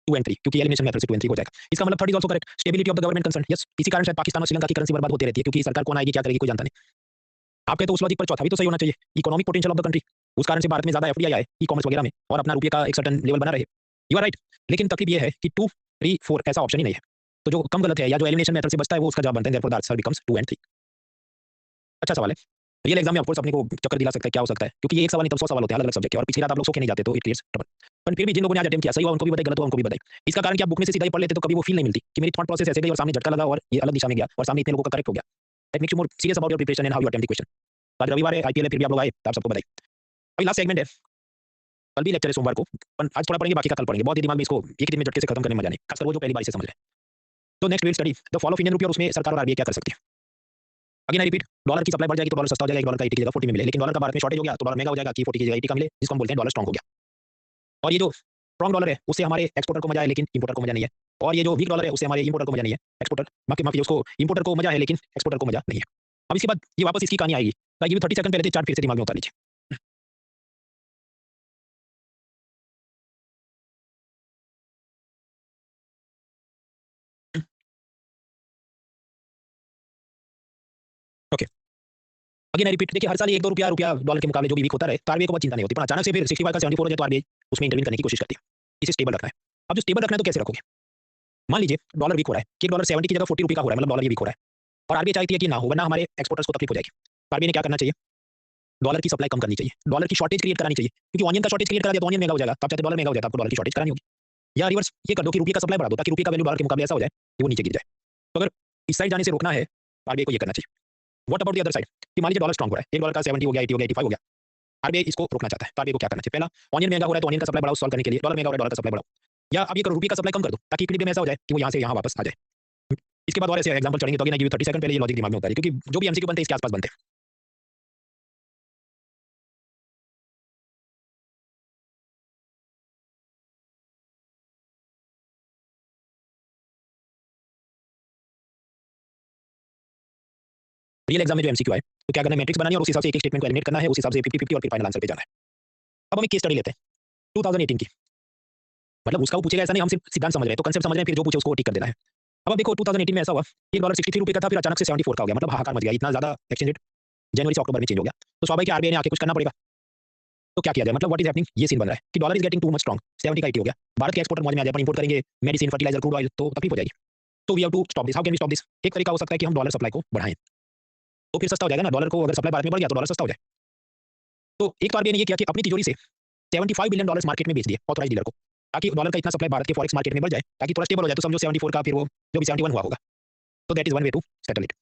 2 एंड 3, क्योंकि एलिमिनेशन मेथड से 2 एंड 3 हो जाएगा। इसका मतलब third is also correct, stability of the government concern, yes. इसी कारण शायद पाकिस्तान और श्रीलंका की करेंसी बर्बाद होती रहती है, क्योंकि सरकार कौन आएगी क्या करेगी कोई जानता नहीं। आपके तो उस लॉजिक पर चौथा भी तो सही होना चाहिए, economic potential of the country, उस कारण से भारत में ज्यादा एफडीआई आए ई कॉमर्स वगैरह में, और अपना रुपये का एक सर्टेन लेवल बना रहे। यू आर राइट, लेकिन तकलीफ ये है कि 2, 3, 4 ऐसा ऑप्शन ही नहीं है, तो जो कम गलत है या जो एलिमिनेशन मेथड से बचता है वो उसका जवाब बनता है, therefore the answer becomes 2 and 3। अच्छा सवाल है, रियल एग्जाम में ऑफ कोर्स अपने को चक्कर दिला सकता है, क्या हो सकता है, क्योंकि ये एक सवाल नहीं तब 100 सवाल होते हैं अलग अलग सब्जेक्ट के, और पिछली रात आप लोग सो के नहीं जाते, तो इट क्लियर्स ट्रबल। पर फिर भी जिन लोगों ने आज अटेम्प्ट किया, सही हुआ उनको भी बताए, गलत हुआ उनको भी बताए। इसका कारण कि आप बुक में से सीधा ही पढ़ लेते तो कभी वो फील नहीं मिलती कि मेरी थॉट प्रोसेस ऐसे गई और सामने झटका लगा और ये अलग दिशा में गया और सामने इतने लोगों का करेक्ट हो गया। That makes you more serious about your preparation and how you attempt the question. आज रविवार है, आईपीएल है, फिर भी आप लोग आए, तो आप सबको बधाई। अभी लास्ट सेगमेंट है, कल भी लेक्चर है सोमवार को, आज थोड़ा पढ़ेंगे, बाकी का कल पढ़ेंगे, बहुत ही दिमाग में इसको एक दिन में झटके से खत्म करने में मजा नहीं, खासकर वो जो पहली बार से समझ रहे हैं। तो next will study the fall of Indian rupee, और उसमें सरकार और आरबीआई क्या कर सकती है। अगेन आई रिपीट, डॉलर की सप्लाई बढ़ जाएगी तो डॉलर सस्ता हो जाएगा, $1 का 80 की जगह 40 में मिले, लेकिन डॉलर का भारत में शॉर्टेज हो गया तो डॉलर महंगा हो जाएगा कि 40 की जगह 80 का मिले, जिसको हम बोलते हैं डॉलर स्ट्रांग हो गया। और ये जो स्ट्रांग डॉलर है उससे हमारे एक्सपोर्टर को मजा है, लेकिन इंपोर्टर को मजा नहीं है। और ये जो वीक डॉलर है उससे हमारे इंपोर्टर को मजा नहीं है, एक्सपोर्टर माफी उसको इंपोर्टर को मजा है, लेकिन एक्सपोर्टर को मजा नहीं है। अब इसके बाद ये वापस इसकी कहानी आएगी, ये भी 30 सेकंड पहले चार्ट फिर से दिमाग में उतार लीजिए। ओके, अगेन आई रिपीट, देखिए हर साल 1-2 रुपया डॉलर के मुकाबले जो भी वीक होता है, तो आरबीआई को बहुत चिंता नहीं होती, पर अचानक से फिर 65 का 74 हो जाए तो आरबीआई उसमें इंटरवीन करने की कोशिश करती है। इसे स्टेबल रखना है। अब जो स्टेबल रखना है तो कैसे रखोगे? मान लीजिए डॉलर वीक हो रहा है कि डॉलर 70 की जगह 40 रुपये का हो रहा है, मतलब डॉलर ये वीक हो रहा है, और आरबीआई चाहती है कि ना हो, वरना हमारे एक्सपोर्टर्स को तकलीफ हो जाएगी। तो आरबीआई ने क्या करना चाहिए? डॉलर की सप्लाई कम करनी चाहिए, डॉलर की शॉर्टेज क्रिएट करानी चाहिए, क्योंकि ऑनियन का शॉर्टेज क्रिएट करा दिया तो ऑनियन महंगा हो जाएगा, तो आप चाहते डॉलर महंगा हो जाए, तो आपको डॉलर की शॉर्टेज करानी होगी। या रिवर्स ये कर दो कि रुपये का सप्लाई बढ़ा दो, ताकि रुपये का वैल्यू डॉलर के मुकाबले ऐसा हो जाए कि वो नीचे गिर जाए। तो अगर इस साइड जाने से रोकना है, आरबीआई को ये करना चाहिए। What about the other side, कि मान लीजिए डॉलर स्ट्रांग हो रहा है, $1 का 70 हो गया, 80 हो गया, 85 हो गया, आरबीआई इसको रोकना चाहता है, तो आरबीआई को क्या करना चाहिए? पहला, ऑनियन महंगा हो रहा है तो ऑनियन का सप्लाई बढ़ाओ, सॉल्व करने के लिए, डॉलर महंगा हो रहा है, डॉलर का सप्लाई बढ़ाओ। या अब ये करो, रुपये का सप्लाई कम कर दो, ताकि इक्विलिब्रियम ऐसा हो जाए कि वो यहाँ से यहाँ वापस आ जाए। इसके बाद और ऐसे एग्जांपल चढ़ेंगे, तो again I give you 30 second, पहले ये लॉजिक दिमाग में उतारिए, क्योंकि जो भी एमसीक्यू बनते हैं इसके आसपास बनते हैं। रियल एग्जाम में जो एमसीक्यू आए तो क्या करना है, मैट्रिक्स बनानी है और उस हिसाब से एक एक स्टेटमेंट को एलिमिनेट करना है, उस हिसाब से 50-50 और फिर फाइनल आंसर पे जाना है। अब हम एक केस स्टडी लेते हैं 2018 की, मतलब उसका वो पूछेगा ऐसा नहीं, हम सिर्फ सिद्धांत समझ रहे हैं, तो कंसेप्ट समझ रहे हैं, फिर जो पूछे उसको टिक कर देना है। अब देखो 2018 में ऐसा हुआ, $1 63 रुपये का था, फिर अचानक से 74 का हो गया, मतलब हाहाकार मच गया, इतना ज्यादा एक्सचेंज रेट जनवरी से अक्टूबर में चेंज हो गया, तो स्वाभाविक है आरबीआई ने आके कुछ करना पड़ेगा। तो क्या किया जाए, मतलब व्हाट इज हैपनिंग, ये सीन बन रहा है कि dollar is getting too much strong, 70 का 80 हो गया, भारत के एक्सपोर्टर मौज में आ जाए, अपन इंपोर्ट करेंगे मेडिसिन, फर्टिलाइजर, क्रूड ऑयल, तो तकलीफ हो जाएगी। तो we have to stop this, how can we stop this? एक तरीका हो सकता है कि हम डॉलर सप्लाई को बढ़ाएं, तो फिर सस्ता हो जाएगा ना, डॉलर को अगर सप्लाई भारत में बढ़ गया तो डॉलर सस्ता हो जाए। तो एक तो आरबीआई ने ये किया कि अपनी तिजोरी से $75 बिलियन मार्केट में बेच दिए ऑथराइज डीलर को, ताकि डॉलर का इतना सप्लाई भारत के फॉरेक्स मार्केट में बढ़ जाए, ताकि थोड़ा स्टेबल हो जाए, तो समझो 74 का फिर वो जो भी 71 हुआ होगा, तो that is one way to settle it.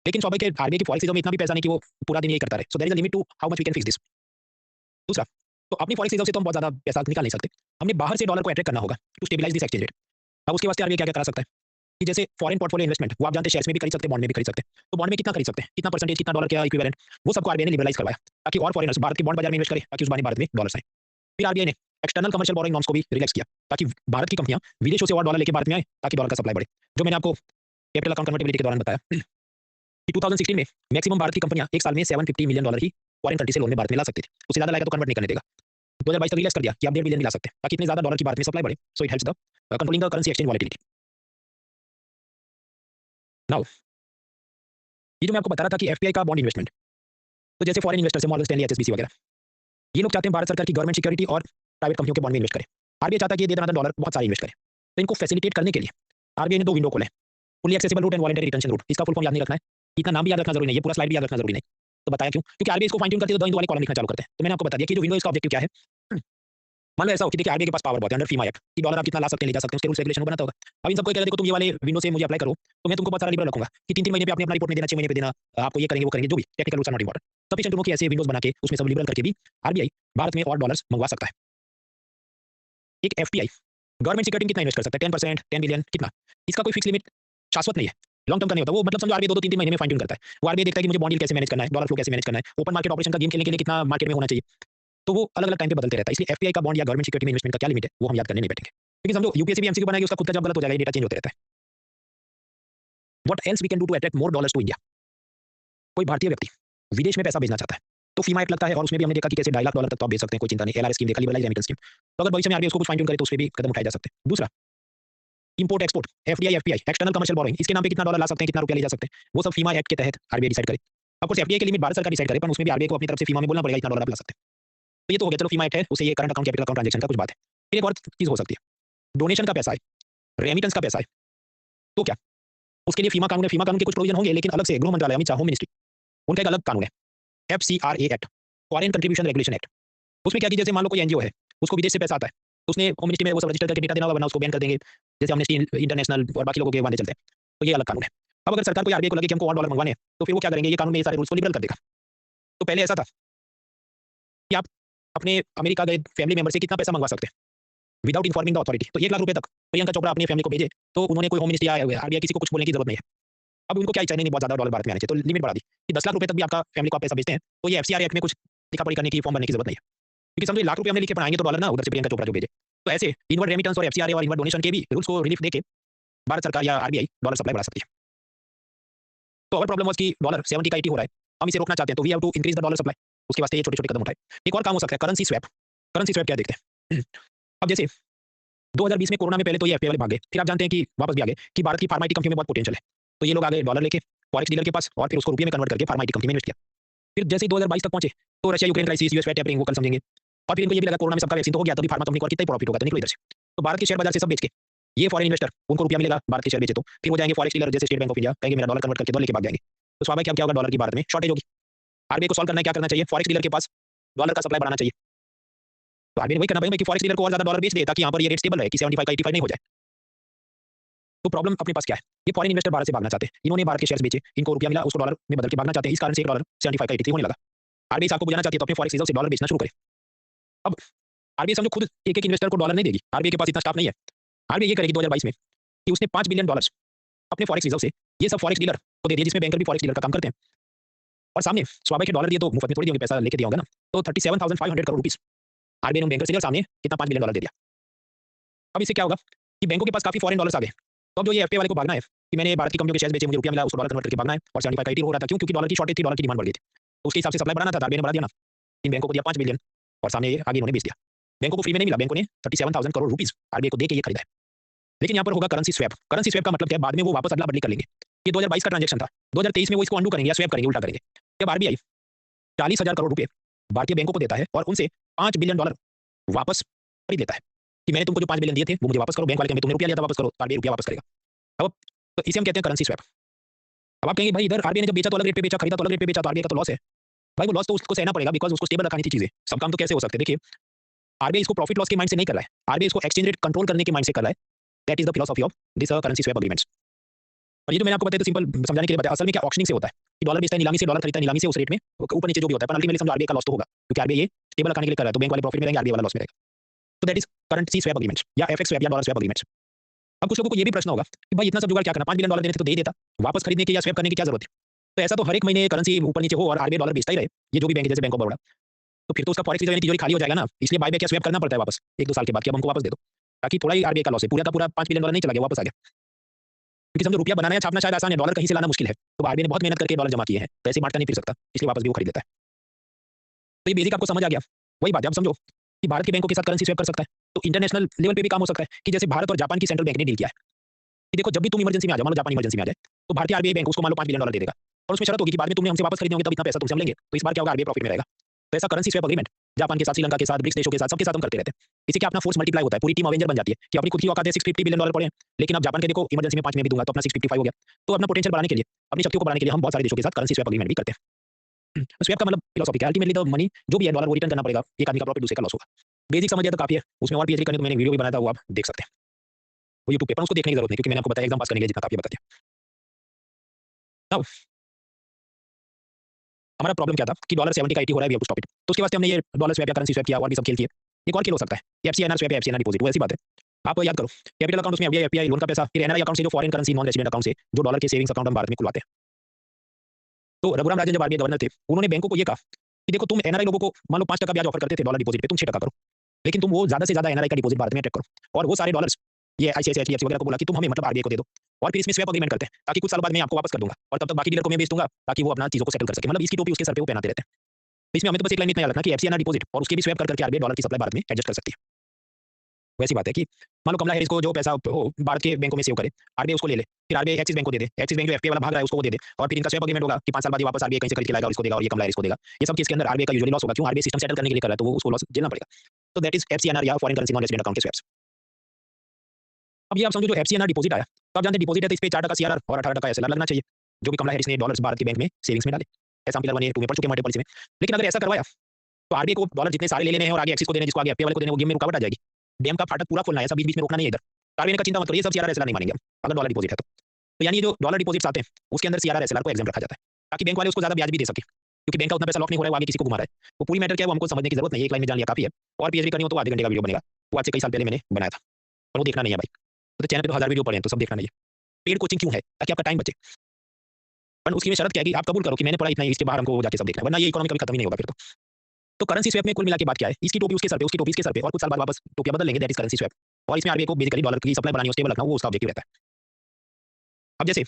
लेकिन स्वाभाविक है आरबीआई की फॉरेक्स में इतना भी पैसा नहीं कि वो पूरा दिन यही करता रहे, so there is a limit to how much we can fix this. दूसरा, तो अपनी फॉरेक्स रिजर्व से तो हम बहुत ज्यादा पैसा निकाल नहीं सकते, हमने बाहर से डॉलर को अट्रैक्ट करना होगा to stabilise this exchange rate. अब उसके वास्ते आरबीआई क्या क्या करा सकता है कि जैसे फॉरेन पोर्टफोलियो इन्वेस्टमेंट, वो आप जानते हैं शेयर्स में भी खरीद सकते हैं, बॉन्ड में भी खरीद सकते हैं, तो बॉन्ड में कितना खरीद सकते हैं, कितना परसेंटेज, कितना डॉलर क्या इक्विवेलेंट, वो सबको आरबीआई ने लिबरलाइज करवाया, ताकि और फॉरेनर्स भारत के बॉन्ड बाजार में इन्वेस्ट करें, ताकि उस बहाने भारत में डॉलर्स आए। फिर आरबीआई ने एक्सटर्नल कमर्शियल बोरोइंग नॉर्म्स को भी रिलैक्स किया, ताकि भारत की कंपनियां विदेशों से और डॉलर लेके भारत में आए, ताकि डॉलर का सप्लाई बढ़े। जो मैंने आपको कैपिटल अकाउंट कन्वर्टिबिलिटी के दौरान बताया कि 2016 में मैक्सिमम भारत की कंपनियां एक साल में $750 मिलियन ही फॉरेन कंट्री से लोन में भारत में ला सकती थी, उससे ज्यादा लाएगा तो कन्वर्ट नहीं करने देगा। 2022 तक रिलैक्स कर दिया कि आप 1.5 बिलियन ला सकते हैं, ताकि इतने ज्यादा डॉलर की भारत में सप्लाई बढ़े, so it helps the controlling the currency exchange volatility. Now ये जो मैं आपको बता रहा था कि एफपीआई का बॉन्ड इन्वेस्टमेंट, तो जैसे फॉरेन इन्वेस्टर्स है, मॉर्गन स्टैनली, एचएसबीसी वगैरह, ये लोग चाहते हैं भारत सरकार की गवर्नमेंट सिक्योरिटी और प्राइवेट कंपनियों के बॉन्ड में इन्वेस्ट करें। आरबीआई चाहता है कि ये दे डॉलर बहुत सारे इन्वेस्ट करें, तो इनको फैसिलिटेट करने के लिए आरबीआई ने दो विंडो खोले, fully accessible route and voluntary retention route. इसका फुल फॉर्म याद नहीं रखना है, इतना नाम भी याद रखना जरूरी नहीं है, पूरा स्लाइड भी याद रखना जरूरी नहीं। तो बताया क्यों? क्योंकि आरबीआई इसको फाइन ट्यून करती है तो द वाले कॉलम लिखना चालू करते हैं। तो मैंने आपको बता दिया कि जो विंडो इसका ऑब्जेक्टिव क्या है। मान लो ऐसा हो कि देखिए आरबीआई के पास पावर बहुत है अंडर फीमा एक्ट कि डॉलर आप कितना ला सकते हैं, ले जा सकते हैं, उसके रूल्स रेगुलेशन को बनाता होगा। अब इन सबको ये कह रहा है देखो तुम ये वाले विंडो से मुझे अप्लाई करो, तो मैं तुमको बहुत सारा लिबरल रखूंगा कि 3-3 महीने पे आपने अपना रिपोर्ट में देना, 6 महीने पे देना, आपको ये करेंगे, वो करेंगे, जो भी technical rules are not important. Sufficient to know कि ऐसे विंडोज बना के उसमें सब लिबरल करके भी आरबीआई भारत में और डॉलर्स मंगवा सकता है। एक एफपीआई गवर्नमेंट सिक्योरिटी कितना इन्वेस्ट कर सकता है? 10%, 10 बिलियन कितना? इसका कोई फिक्स लिमिट शाश्वत नहीं है। लॉन्ग टर्म का नहीं होता। वो मतलब समझो आरबीआई 2-2 3-3 महीने में फाइन ट्यून करता है। वो आरबीआई देखता है कि मुझे बॉन्ड यील्ड कैसे मैनेज करना है, डॉलर फ्लो कैसे मैनेज करना है, ओपन मार्केट ऑपरेशन का गेम खेलने के लिए कितना मार्केट में होना चाहिए। तो वो अलग-अलग टाइम पे बदलते रहता है। इसलिए एफपीआई का बॉन्ड या गवर्नमेंट सिक्योरिटी में इन्वेस्टमेंट का क्या लिमिट है, वो हम याद करने नहीं बैठेंगे। क्योंकि समझो यूपीएससी भी एमसीक्यू बनाएगी, उसका खुद का जवाब गलत हो जाएगा, ये डेटा चेंज होते रहता है। What else we can do to attract more dollars to India? कोई भारतीय व्यक्ति विदेश में पैसा भेजना चाहता है, तो फीमा एक्ट लगता है और उसमें भी हमने देखा कि कैसे $2.5 लाख तक तो आप भेज सकते हैं, कोई चिंता नहीं। एलआरएस स्कीम देखा, लिबरलाइज्ड रेमिटेंस स्कीम। तो अगर भविष्य में आरबीआई उसको कुछ फाइन ट्यून करे तो उसपे भी कदम उठाए जा सकते हैं। दूसरा, import export, FDI, FPI, external commercial borrowing, इसके नाम पे कितना डॉलर ला सकते हैं, कितना रुपया ले जा सकते हैं, वो सब फीमा एक्ट के तहत आरबीआई डिसाइड करे। ऑफ कोर्स एफडीआई की लिमिट भारत सरकार डिसाइड करे, पर उसमें भी आरबीआई को अपनी तरफ से फीमा में बोलना पड़ेगा इतना डॉलर आप ला सकते हैं। तो ये तो हो गया, चलो फीमा एक्ट है, उससे ये current account, capital account transaction का कुछ बात है। फिर एक और चीज हो सकती है, डोनेशन का पैसा है, रेमिटेंस का पैसा है, तो क्या उसके लिए फीमा कानून है? फीमा कानून के कुछ प्रोविजन होंगे, लेकिन अलग से गृह मंत्रालय, अमित शाह, होम मिनिस्ट्री, उनका एक अलग कानून है, FCRA act, foreign contribution regulation act. उसमें क्या कि जैसे मान लो कोई एनजीओ है, उसको विदेश से पैसा आता है, तो उसने होम मिनिस्ट्री में वो सब रजिस्टर करके डेटा देना होगा, वरना उसको बैन कर देंगे, जैसे अमनेस्टी इंटरनेशनल और बाकी लोगों के वादे चलते हैं। तो ये अलग कानून है। अब अगर सरकार को आरबीआई को लगे कि हमको और डॉलर मंगवाने हैं, तो फिर वो क्या करेंगे, ये कानून में ये सारे रूल्स को लिबरल कर देगा। तो पहले ऐसा था कि आप अपने अमेरिका गए फैमिली मेंबर से कितना पैसा मंगवा सकते हैं विदाउट इन्फॉर्मिंग द अथॉरिटी, तो 1 लाख रुपए तक प्रियंका चोपड़ा अपनी फैमिली को भेजे, तो उन्होंने कोई होम मिनिस्ट्री या आरबीआई किसी को कुछ बोलने की जरूरत नहीं है। अब उनको क्या चाहिए, नहीं बहुत ज्यादा डॉलर भारत में आने चाहिए, तो लिमिट बढ़ा दी कि 10 लाख रुपए तक भी आपका फैमिली को आप पैसा भेजते हैं, तो ये एफसीआर एक्ट में कुछ लिखा-पढ़ी करने की, फॉर्म भरने की जरूरत नहीं है। क्योंकि समझो लाख रुपए हमने लिखे पढ़ाएंगे तो डॉलर ना उधर से प्रियंका चोपड़ा जो भेजे। तो ऐसे इनवर्ड रेमिटेंस और एफसीआरए और इनवर्ड डोनेशन के भी रूल्स को रिलीफ देके भारत सरकार या आरबीआई डॉलर सप्लाई बढ़ा सकती है। तो अवर प्रॉब्लम वाज कि डॉलर 70 का 80 हो रहा है, हम इसे रोकना चाहते हैं, तो we have to increase the dollar supply. उसके वास्ते ये छोटे-छोटे कदम उठाए। एक और काम हो सकता है, करेंसी स्वैप। करेंसी स्वैप क्या देखते हैं? अब जैसे 2020 में कोरोना में पहले तो ये एफपीआई वाले भाग गए, फिर आप जानते हैं कि वापस भी आ गए कि भारत की फार्मा आईटी कंपनी में बहुत पोटेंशियल है, तो ये लोग आ गए डॉलर लेके फॉरेक्स डीलर के पास और फिर उसको रुपये में कन्वर्ट करके फार्मा आईटी कंपनी में इन्वेस्ट किया। फिर जैसे ही 2022 तक पहुंचे, तो Russia Ukraine crisis, US tapering, वो कल समझेंगे, और फिर इनको ये भी लगा कोरोना में सबका वैक्सीन तो हो गया, तभी फार्मा कंपनी को और कितना ही प्रॉफिट होगा, तो निकलो इधर से। तो भारत के शेयर बाजार से सब बेच के ये फॉरेन इन्वेस्टर, उनको रुपया मिलेगा, भारत के शेयर बेचे तो फिर हो जाएंगे फॉरेक्स डीलर जैसे स्टेट बैंक ऑफ इंडिया, कहेंगे मेरा डॉलर कन्वर्ट करके डॉलर लेके भाग जाएंगे। तो स्वाभाविक क्या होगा, डॉलर की भारत में शॉर्टेज होगी। आरबीआई को सॉल्व करना है, क्या करना चाहिए, फॉरेक्स डीलर के पास डॉलर का सप्लाई बढ़ाना चाहिए। तो आरबीआई वही करना पड़ेगा कि फॉरेक्स डीलर को और ज्यादा डॉलर बेच दे, ताकि यहाँ पर ये रेट स्टेबल रहे कि 75 का 85 नहीं हो जाए। तो प्रॉब्लम अपने पास क्या है, ये फॉरेन इन्वेस्टर भारत से भागना चाहते हैं, इन्होंने भारत के शेयर्स बेचे, इनको रुपया मिला, उसको डॉलर में बदल के भागना चाहते हैं, इस कारण से एक डॉलर 75 का 83 होने लगा। आरबीआई आपको बुझाना चाहती है, तो अपने फॉरेक्स रिजर्व से डॉलर बेचना शुरू करे। अब आरबीआई समझो खुद एक-एक इन्वेस्टर को डॉलर नहीं देगी, आरबीआई के पास इतना स्टाफ नहीं है। आरबीआई ये करेगी 2022 में कि उसने $5 बिलियन अपने फॉरेक्स रिजर्व से ये सब फॉरेक्स डीलर को दे दिए, जिसमें बैंकर भी फॉरेक्स डीलर का काम करते हैं। और सामने स्वाभाविक है डॉलर दिए तो मुफ्त में थोड़ी दिए होंगे, पैसा लेके दिया होगा ना। तो 37,500 करोड़ रुपीस आरबीआई ने उन बैंकर से लिया और सामने कितना $5 बिलियन दे दिया। अब इससे क्या होगा कि बैंकों के पास काफी फॉरेन डॉलर्स आ गए। तो अब जो ये एफपीआई वाले को भागना है कि मैंने भारत की कंपनियों के शेयर्स बेचे, मुझे रुपया मिला, उसको डॉलर कन्वर्ट करके भागना है, और 75 का 80 हो रहा था, क्यों? क्योंकि डॉलर की शॉर्टेज थी, डॉलर की डिमांड बढ़ गई थी। तो उसके हिसाब से सप्लाई बढ़ाना था, आरबीआई ने बढ़ा दिया ना। इन बैंकों को दिया 5 बिलियन और सामने ये आगे इन्होंने बेच दिया। बैंकों को फ्री में नहीं मिला, बैंकों ने 37,000 करोड़ रुपीस आरबीआई को देके ये खरीदा है। लेकिन यहाँ पर होगा करेंसी स्वैप। करेंसी स्वैप का मतलब क्या है, बाद में वो वापस अदला बदली कर लेंगे। ये 2022 का ट्रांजैक्शन था, 2023 में वो इसको अंडू करेंगे या स्वैप करेंगे, उल्टा करेंगे। जब आरबीआई 40,000 करोड़ रुपए भारतीय बैंकों को देता है और उनसे $5 बिलियन वापस खरीद लेता है कि मैंने तुमको जो 5 बिलियन दिए थे वो मुझे वापस करो, बैंक वाले कहेंगे तुमने रुपया लिया था वापस करो, आरबीआई रुपया वापस करेगा। अब तो इसे हम कहते हैं करेंसी स्वैप। अब आप कहेंगे भाई इधर आरबीआई ने जब बेचा तो अलग रेट पे बेचा, खरीदा तो अलग रेट पे बेचा, तो आरबीआई का तो लॉस है। भाई वो लॉस तो उसको सहना पड़ेगा, बिकॉज़ उसको स्टेबल रखनी थी चीजें। सब काम तो कैसे हो सकते हैं, देखिए आरबीआई इसको प्रॉफिट लॉस के माइंड से नहीं कर रहा है, आरबीआई इसको एक्सचेंज रेट कंट्रोल करने के माइंड से कर रहा है। That is the philosophy of this currency swap agreements. और ये जो मैंने आपको बताया तो सिंपल समझाने के लिए बताया, असल में क्या ऑक्शनिंग से होता है कि डॉलर बेचता है नीलामी से, डॉलर खरीदता है नीलामी से, उस रेट में ऊपर नीचे जो भी होता है, पर अल्टीमेटली समझो आरबीआई का लॉस तो होगा, क्योंकि आरबीआई ये स्टेबल रखने के लिए कर रहा है, तो बैंक वाले प्रॉफिट में रहेंगे, आरबीआई वाला लॉस में रहेगा। तो that is currency swap agreements या एफएक्स स्वैप या डॉलर स्वैप एग्रीमेंट्स। अब कुछ लोगों को ये भी प्रश्न होगा कि भाई इतना सब जुगाड़ क्या करना, $5 बिलियन देने थे तो दे ही देता, वापस खरीदने की या स्वैप करने की क्या जरूरत है। तो ऐसा तो हर एक महीने करेंसी ऊपर नीचे हो और आरबीआई डॉलर बेचता ही रहे, ये जो भी बैंक है जैसे बैंक ऑफ बड़ौदा, तो फिर तो उसका फॉरेक्स रिजर्व तिजोरी खाली हो जाएगा ना। इसलिए बाय बैक या स्वैप करना पड़ता है वापस 1-2 साल के बाद कि अब हमको वापस दे दो, ताकि थोड़ा ही आरबीआई का लॉस है, पूरा का पूरा $5 बिलियन नहीं चला गया, वापस आ गया। क्योंकि समझो रुपया बनाना या छापना शायद आसान है, डॉलर कहीं से लाना मुश्किल है, तो आरबीआई ने बहुत मेहनत करके डॉलर जमा किए हैं, तो ऐसे बांट कर नहीं फिर सकता, इसलिए वापस भी वो खरीद लेता है। तो ये बेसिक आपको समझ आ गया। वही बात है, अब समझो कि भारत के बैंकों के साथ करेंसी स्वैप कर सकता है, तो इंटरनेशनल लेवल पे भी काम हो सकता है कि जैसे भारत और जापान की सेंट्रल बैंक ने डील किया है कि देखो जब भी तुम इमरजेंसी में आ जाओ, मान लो जापान इमरजेंसी में आ जाए, तो भारतीय आरबीआई बैंक उसको मान लो $5 बिलियन दे देगा, और उसमें शर्त होगी कि बाद में तुमने हमसे वापस खरीदे होंगे तब इतना पैसा तुमसे हम लेंगे, तो इस बार क्या होगा, आरबीआई प्रॉफिट में रहेगा। तो ऐसा करेंसी स्वैप एग्रीमेंट जापान के साथ, श्रीलंका के साथ, ब्रिक्स देशों के साथ, सबके साथ हम करते रहते हैं। इसी के अपना फोर्स मल्टीप्लाई होता है, पूरी टीम अवेंजर बन जाती है कि अपनी खुद की औकात है, $650 बिलियन पड़े हैं, लेकिन अब जापान के देखो इमरजेंसी में 5 में भी दूंगा तो अपना 655 हो गया। तो अपना पोटेंशियल बढ़ाने के लिए, अपनी शक्तियों को बढ़ाने के लिए हम बहुत सारे देशों के साथ करेंसी स्वैप एग्रीमेंट भी करते हैं। स्वैप का मतलब फिलॉसफी क्या है, अल्टीमेटली द मनी जो भी है डॉलर वो रिटर्न करना पड़ेगा, एक आदमी का प्रॉफिट दूसरे का लॉस होगा। बेसिक समझ लिया तो काफी है, उसमें और पीएचडी करने तो मैंने वीडियो भी बनाया था, वो आप देख सकते हैं, वो यूट्यूब पे, पर उसको देखने की जरूरत नहीं क्योंकि मैंने आपको बताया एग्जाम पास करने के लिए जितना काफी है बता दिया। नाउ हमारा प्रॉब्लम क्या था कि डॉलर 70 का 80 हो रहा है, we have to stop it. तो उसके वास्ते हमने ये डॉलर स्वैप या करेंसी स्वैप किया और भी सब खेल किए। एक और खेल हो सकता है, एफसीआईएनआर स्वैप या एफसीआईएनआर डिपॉजिट, वो ऐसी बात है। आप याद करो, कैपिटल अकाउंट उसमें एफडीआई एफपीआई लोन का पैसा, फिर एनआरआई अकाउंट से जो foreign currency non resident account से जो डॉलर के सेविंग्स अकाउंट हम भारत में खुलवाते हैं। तो रघुराम राजन जब आरबीआई गवर्नर थे, उन्होंने बैंकों को ये कहा कि देखो तुम एनआरआई लोगों को मान लो 5% ब्याज ऑफर करते थे डॉलर डिपॉजिट पे, तुम 6% करो, लेकिन तुम वो ज्यादा से ज्यादा एनआरआई का डिपॉजिट भारत में अटैक करो और वो सारे डॉलर्स ये आईसीआईसीआई एचडीएफसी वगैरह को बोला कि तुम हमें मतलब आरबीआई को दे दो और फिर इसमें स्वैप एग्रीमेंट करते हैं ताकि कुछ साल बाद मैं आपको वापस कर दूंगा और तब तक बाकी डीलर को मैं बेच दूंगा ताकि वो अपना चीजों को सेटल कर सके। मतलब इसकी टोपी उसके सर पे वो पहनाते रहते हैं। इसमें हमें तो बस एक लाइन इतना याद रखना कि एफसीआईएनआर डिपॉजिट और उसके भी स्वैप करके आरबीआई डॉलर की सप्लाई भारत में एडजस्ट कर सकती है। वैसी बात है कि मान लो कमला हैरिस को जो पैसा भारत के बैंकों में सेव करे, आरबीआई उसको ले ले, फिर आरबीआई एक्सिस बैंक को दे दे, एक्सिस बैंक जो एफपीआई वाला भाग रहा है उसको वो दे दे और फिर इनका स्वैप एग्रीमेंट होगा कि 5 साल बाद ये वापस आरबीआई कहीं से खरीद के लाएगा और इसको देगा और ये कमला हैरिस को देगा। ये सब इसके अंदर आरबीआई का यूजुअली लॉस होगा, क्यों? आरबीआई सिस्टम सेटल करने के लिए कर रहा है तो वो उसको लॉस झेलना पड़ेगा। तो दैट इज एफसीआईएनआर या foreign currency non resident account के स्वैप्स। अब ये आप समझो जो एफसीआईएनआर डिपॉजिट आया, तो आप जानते हैं डिपॉजिट है तो इस पे 4% सीआरआर और 18% एसएलआर लगना चाहिए, जो भी कमला हैरिस ने डॉलर्स भारत के बैंक में सेविंग्स में डाले। ऐसा हम पिलर 1 ए 2 में पढ़ चुके हैं मल्टीपल पॉलिसी में। लेकिन अगर ऐसा करवाया तो आरबीआई को डॉलर जितने सारे ले लेने हैं और आगे एक्सिस को देने, जिसको आगे एफपीआई वाले को देने, वो गेम में रुकावट आ जाएगी। डैम का फाटक पूरा खोलना है, सब बीच-बीच में रोकना नहीं है इधर। आरबीआई का चिंता मत करो, ये सब सीआरआर एसएलआर नहीं मानेंगे हम, अगर डॉलर डिपॉजिट है तो। तो यानी जो डॉलर डिपॉजिट्स आते हैं, उसके अंदर सीआरआर एसएलआर को एग्जाम रखा जाता है, ताकि बैंक वाले उसको ज्यादा ब्याज भी दे सके, क्योंकि बैंक का उतना पैसा लॉक नहीं हो रहा है, वो आगे किसी को घुमा रहा है। वो पूरी मैटर क्या है वो हमको समझने की जरूरत नहीं है, एक लाइन में जान लिया काफी है। और पीएचडी करनी हो तो आधे घंटे का वीडियो बनेगा, वो आज से कई साल पहले मैंने बनाया था, पर वो देखना नहीं है भाई। तो चैनल पे तो 1000 वीडियो पड़े हैं, तो सब देखना नहीं है। पेड कोचिंग क्यों है? ताकि आपका टाइम बचे। पर उसकी में शर्त क्या है कि आप कबूल करो कि मैंने पढ़ा इतना ही, इसके बाहर हमको जाके सब देखना है, वरना ये इकोनॉमी कभी खत्म ही नहीं होगा फिर तो। तो करेंसी स्वैप में कुल मिला के बात क्या है, इसकी टोपी उसके सर पे, उसकी टोपी इसके सर पे, और कुछ साल बाद वापस टोपियां बदल लेंगे, दैट इज करेंसी स्वैप। और इसमें आरबीआई को बेसिकली डॉलर की सप्लाई बढ़ानी और स्टेबल रखना, वो उसका ऑब्जेक्टिव रहता है। अब जैसे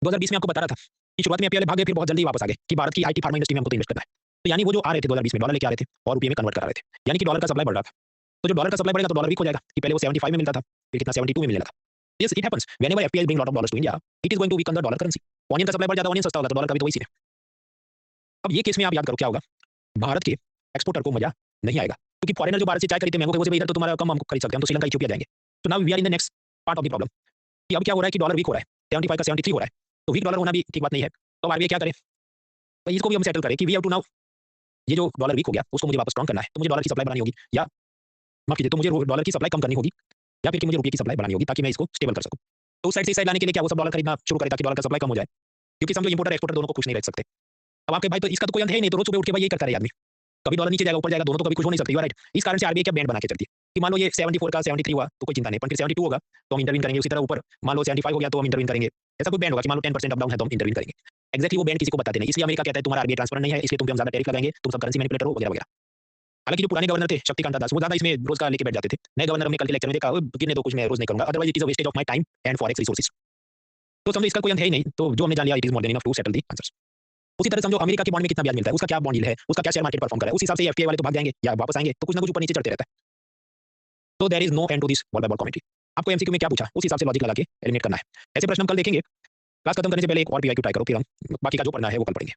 2020 में आपको बता रहा था कि शुरुआत में एफपीआई भागे, फिर बहुत जल्दी वापस आ गए कि भारत की आईटी फार्मा इंडस्ट्री में हमको तो इन्वेस्ट करना है। तो यानी वो जो आ रहे थे 2020 में डॉलर लेके आ रहे थे और रुपये में कन्वर्ट करा रहे थे, यानी कि डॉलर का सप्लाई बढ़ रहा था। तो जो डॉलर का सप्लाई बढ़ेगा तो डॉलर वीक हो जाएगा कि पहले वो 75 में मिलता था, फिर कितना 72 में मिलने लगा। Yes it happens whenever FPI bring lot of dollars to India, it is going to weaken the dollar currency. Onion का सप्लाई बढ़ जाता है, ऑनियन सस्ता होगा तो डॉलर का भी तो वही सीन है। अब ये केस में आप याद करो क्या होगा, भारत के एक्सपोर्टर को मजा नहीं आएगा, क्योंकि फॉरेनर जो भारत से चाय खरीदते मैंगो के, वो से इधर तो तुम्हारा कम हम खरीद सकते हैं, हम तो श्रीलंका इथियोपिया जाएंगे। तो now we are in the next part of the problem कि अब क्या हो रहा है कि डॉलर वीक हो रहा है, 75 का 73 हो रहा है, तो वीक डॉलर होना भी ठीक बात नहीं है। तो आरबीआई क्या करे, तो इसको भी हम सेटल करें कि वी हैव टू नाउ, ये जो डॉलर वीक हो गया उसको मुझे वापस स्ट्रॉन्ग करना है, तो मुझे डॉलर की सप्लाई बढ़ानी होगी, या माफ कीजिए, तो मुझे डॉलर की सप्लाई कम करनी होगी, या फिर कि मुझे रुपये की सप्लाई बढ़ानी होगी ताकि मैं इसको स्टेबल कर सकूं। तो उस साइड से इस साइड लाने के लिए क्या वो सब डॉलर खरीदना शुरू करें ताकि डॉलर का सप्लाई कम हो जाए, क्योंकि समझो इंपोर्टर एक्सपोर्टर दोनों को खुश नहीं रह सकते। अब आपके भाई तो इसका तो कोई अंत है ही नहीं, तो रोज सुबह उठ के भाई ये करता रहे आदमी, कभी डॉलर नीचे जाएगा ऊपर जाएगा, दोनों तो कभी कुछ हो नहीं सकते, राइट। इस कारण से आरबीआई क्या बैंड बना के चलती है कि मान लो ये 74 का 73 हुआ तो कोई चिंता नहीं, पर फिर 72 होगा तो हम इंटरवीन करेंगे, उसी तरह ऊपर मान लो 75 हो गया तो हम इंटरवीन करेंगे। ऐसा कोई बैंड होगा कि मान लो 10% अप डाउन है तो हम इंटरवीन करेंगे। एक्जैक्टली वो बैंड किसी को बताते नहीं, इसलिए अमेरिका कहता है तुम्हारा आरबीआई ट्रांसपेरेंट नहीं है, इसलिए तुम पे हम ज्यादा टैरिफ लगाएंगे, तुम सब करेंसी मैनिपुलेटर हो वगैरह वगैरह। हालांकि जो पुराने गवर्नर थे शक्तिकांत दास, वो ज्यादा इसमें रोज का लेके बैठ जाते थे। नए गवर्नर हमने कल के लेक्चर में देखा, गिनने तो कुछ मैं रोज नहीं करूंगा, otherwise it is a wastage of my time and forex resources. तो समझो इसका कोई अंत है ही नहीं, तो जो हमने जान लिया it is more than enough to settle the answers. उसी तरह समझो अमेरिका के बॉन्ड में कितना ब्याज मिलता है, उसका क्या बॉन्ड यील्ड है, उसका क्या शेयर मार्केट परफॉर्म कर रहा है, उस हिसाब से एफपीआई वाले तो भाग जाएंगे या वापस आएंगे, तो कुछ ना कुछ ऊपर नीचे चढ़ते रहता है। तो there is no end to this world by world commentary. आपको एमसीक्यू में क्या पूछा उस हिसाब से लॉजिक लगा के एलिमिनेट करना है। ऐसे प्रश्न हम कल देखेंगे, क्लास खत्म करने से पहले एक और पीआईक्यू ट्राई करो, फिर हम बाकी का जो पढ़ना है वो कल पढ़ेंगे।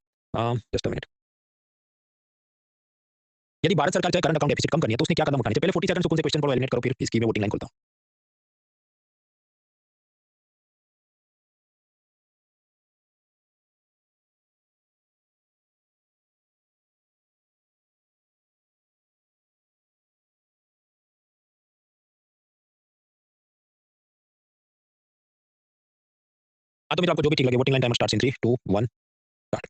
Just a minute. यदि भारत सरकार चाहे करंट अकाउंट डेफिसिट कम करनी है तो उसने क्या कदम उठाने चाहिए, पहले 40 सेकंड सुकून से क्वेश्चन पढ़ो, एलिमिनेट करो, फिर इसकी मैं वोटिंग लाइन खोलता हूं। हाँ तो मेरे आपको जो भी ठीक लगे, voting line timer starts in 3 2 1 start.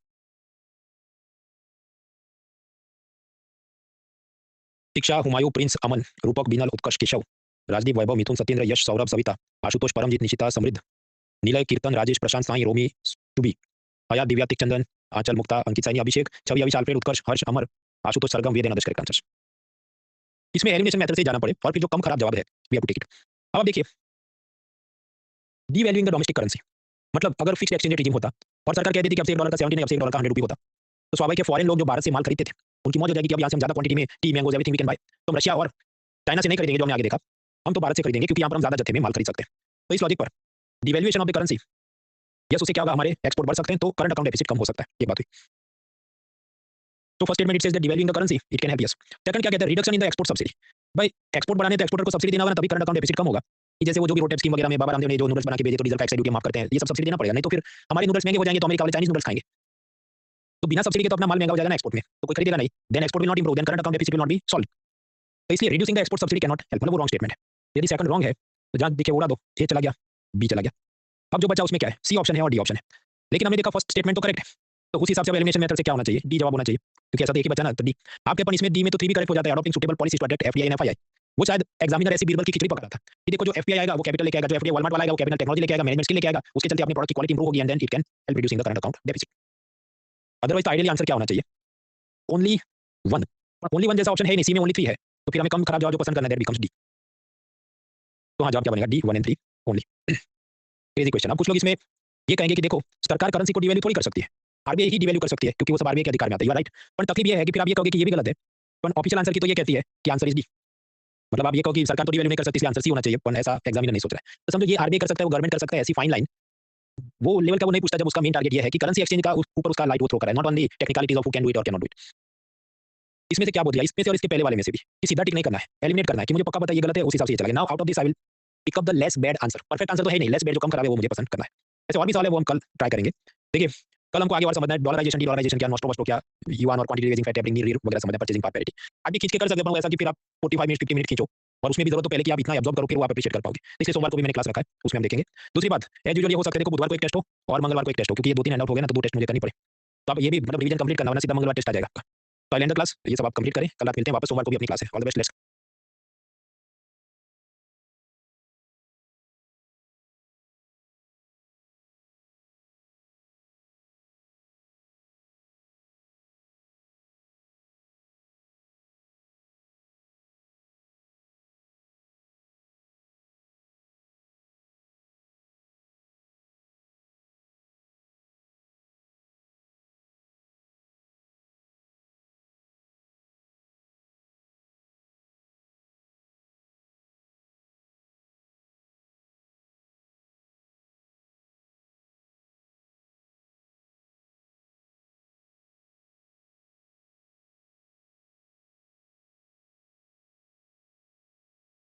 शिक्षा हुमायूं प्रिंस अमन रूपक बीनल उत्कर्ष केशव राजदीप वैभव मिथुन सत्येंद्र यश सौरभ सविता आशुतोष परमजीत निशिता समृद्ध निलय कीर्तन राजेश प्रशांत साई रोमी टुबी हया दिव्या तिक Chandan Anchal Mukta Ankit Saini Abhishek Chhavi Avish Alfred Utkarsh Harsh Amar Ashutosh Sargam Ved and others correct answers. इसमें एलिमिनेशन मेथड से जाना पड़े और फिर जो कम खराब जवाब है we have to take it. अब आप देखिए, डीवैल्यूइंग द डोमेस्टिक करेंसी मतलब अगर फिक्स्ड एक्सचेंज रेट रिजीम होता और सरकार कहती थी कि अब से $1 का 70 नहीं, अब से $1 का 100 रुपये होता, तो स्वाभाविक है फॉरेन लोग जो भारत से माल खरीदते थे उनकी मौज हो जाएगी कि अब यहाँ से हम ज्यादा क्वांटिटी में tea mangoes everything we can buy, तो हम रशिया और चाइना से नहीं खरीदेंगे जो हमने आगे देखा, हम तो भारत से खरीदेंगे क्योंकि यहाँ पर हम ज्यादा जत्थे में माल खरीद सकते हैं। तो इस लॉजिक पर devaluation of the currency, yes उससे क्या होगा, हमारे एक्सपोर्ट बढ़ सकते हैं, तो करंट अकाउंट डेफिसिट कम हो सकता है, ये बात हुई। तो first statement it says that devaluing the currency it can help yes. Second क्या कहते हैं, reduction in the export subsidy. भाई एक्सपोर्ट बढ़ाने तो एक्सपोर्टर को सब्सिडी देना होगा ना, तभी करंट अकाउंट डेफिसिट कम होगा। कि जैसे वो जो भी रोटेप स्कीम वगैरह में बाबा रामदेव ने जो नूडल्स बना के भेजे तो डीजल का एक्साइड ड्यूटी माफ करते हैं, ये सब सब्सिडी देना पड़ेगा, नहीं तो फिर हमारे नूडल्स महंगे हो जाएंगे तो अमेरिका वाले चाइनीज नूडल्स खाएंगे। तो बिना सब्सिडी के तो अपना माल महंगा हो जाएगा ना एक्सपोर्ट में, तो कोई खरीदेगा नहीं, then export will not improve, then current account deficit will not be solve. तो इसलिए reducing the export subsidy can not help, मतलब वो रॉन्ग स्टेटमेंट है। यदि सेकंड रॉन्ग है तो जहाँ दिखे उड़ा दो, ए चला गया, बी चला गया। अब जो बचा उसमें क्या है, सी ऑप्शन है और डी ऑप्शन है। लेकिन हमने देखा फर्स्ट स्टेटमेंट तो करेक्ट है, तो उस हिसाब से एलिमिनेशन मेथड से क्या होना चाहिए, डी जवाब होना चाहिए, क्योंकि ऐसा तो एक ही बचा ना, तो डी। आपके अपन इसमें डी में तो 3 भी करेक्ट हो जाता है, adopting suitable policy to attract FDI and FII. वो शायद एग्जामिनर ऐसी बीरबल की खिचड़ी पका रहा था कि देखो जो एफपीआई आएगा वो कैपिटल लेके आएगा, जो एफडीआई वॉलमार्ट वाला आएगा वो कैपिटल टेक्नोलॉजी लेके आएगा, मैनेजमेंट स्किल लेके आएगा, उसके चलते अपने प्रोडक्ट की क्वालिटी इंप्रूव होगी and then it can help reducing the current account deficit. Otherwise तो आइडियली आंसर क्या होना चाहिए, ओनली वन। ओनली वन जैसा ऑप्शन है नहीं, सी में ओनली 3 है, तो फिर हमें कम खराब जवाब जो पसंद करना है दैट बिकम्स डी। तो हाँ, जवाब क्या बनेगा, D 1 and 3 only. Crazy question. अब कुछ लोग इसमें ये कहेंगे कि देखो सरकार करेंसी को डिवैल्यू थोड़ी कर सकती है, आरबीआई ही डिवैल्यू कर सकती है क्योंकि वो सब आरबीआई के अधिकार में आता है, राइट। पर तकलीफ ये है कि फिर आप ये कहोगे कि ये भी गलत है, पर ऑफिशियल आंसर की तो ये कहती है कि आंसर इज डी। मतलब आप ये कहो कि सरकार तो डिवैल्यू नहीं कर सकती, इसलिए आंसर सी होना चाहिए, पर ऐसा एग्जामिनर नहीं सोच रहा है। तो समझो ये आरबीआई कर सकता है, वो गवर्नमेंट कर सकता है, ऐसी फाइन लाइन वो लेवल का वो नहीं पूछता जब उसका मेन टारगेट ये है कि करेंसी एक्सचेंज का ऊपर उसका लाइट वो थ्रो कर रहा है, not only technicalities of who can do it और कैन नॉट डू इट। इसमें से क्या बोल दिया, इसमें से और इसके पहले वाले में से भी कि सीधा टिक नहीं करना है, एलिमिनेट करना है कि मुझे पक्का पता है ये गलत है, उस हिसाब से ये चला गया। Now out of this I will pick up the less bad answer. Perfect answer तो है नहीं, लेस बैड जो कम खराब है वो मुझे पसंद करना है। ऐसे और भी सवाल है वो हम कल ट्राई करेंगे। देखिए कल हमको आगे और समझना है डॉलराइजेशन, डीडॉलराइजेशन क्या, नॉस्ट्रो क्या, युआन और quantity raising fat tapping need वगैरह समझना, परचेजिंग पावर पैरिटी। आप भी खींच के कर सकते हो ऐसा कि फिर आप 45 मिनट 50 मिनट खींचो, और उसमें भी जरूरत तो पहले कि आप इतना एब्जॉर्ब करो फिर वो आप एप्रिशिएट कर पाओगे। इसलिए सोमवार को भी मैंने क्लास रखा है, उसमें हम देखेंगे। दूसरी बात एज यूजुअल ये हो सकता है देखो बुधवार को एक टेस्ट हो और मंगलवार को एक टेस्ट हो, क्योंकि ये 2-3 हैंडआउट हो गए ना, तो 2 टेस्ट मुझे करनी पड़े। तो आप ये भी मतलब रिवीजन कंप्लीट करना, वरना सीधा मंगलवार टेस्ट आ जाएगा। तो लेंडर क्लास ये सब आप कंप्लीट करें, कल रात मिलते हैं वापस, सोमवार को भी अपनी क्लास है। All the best.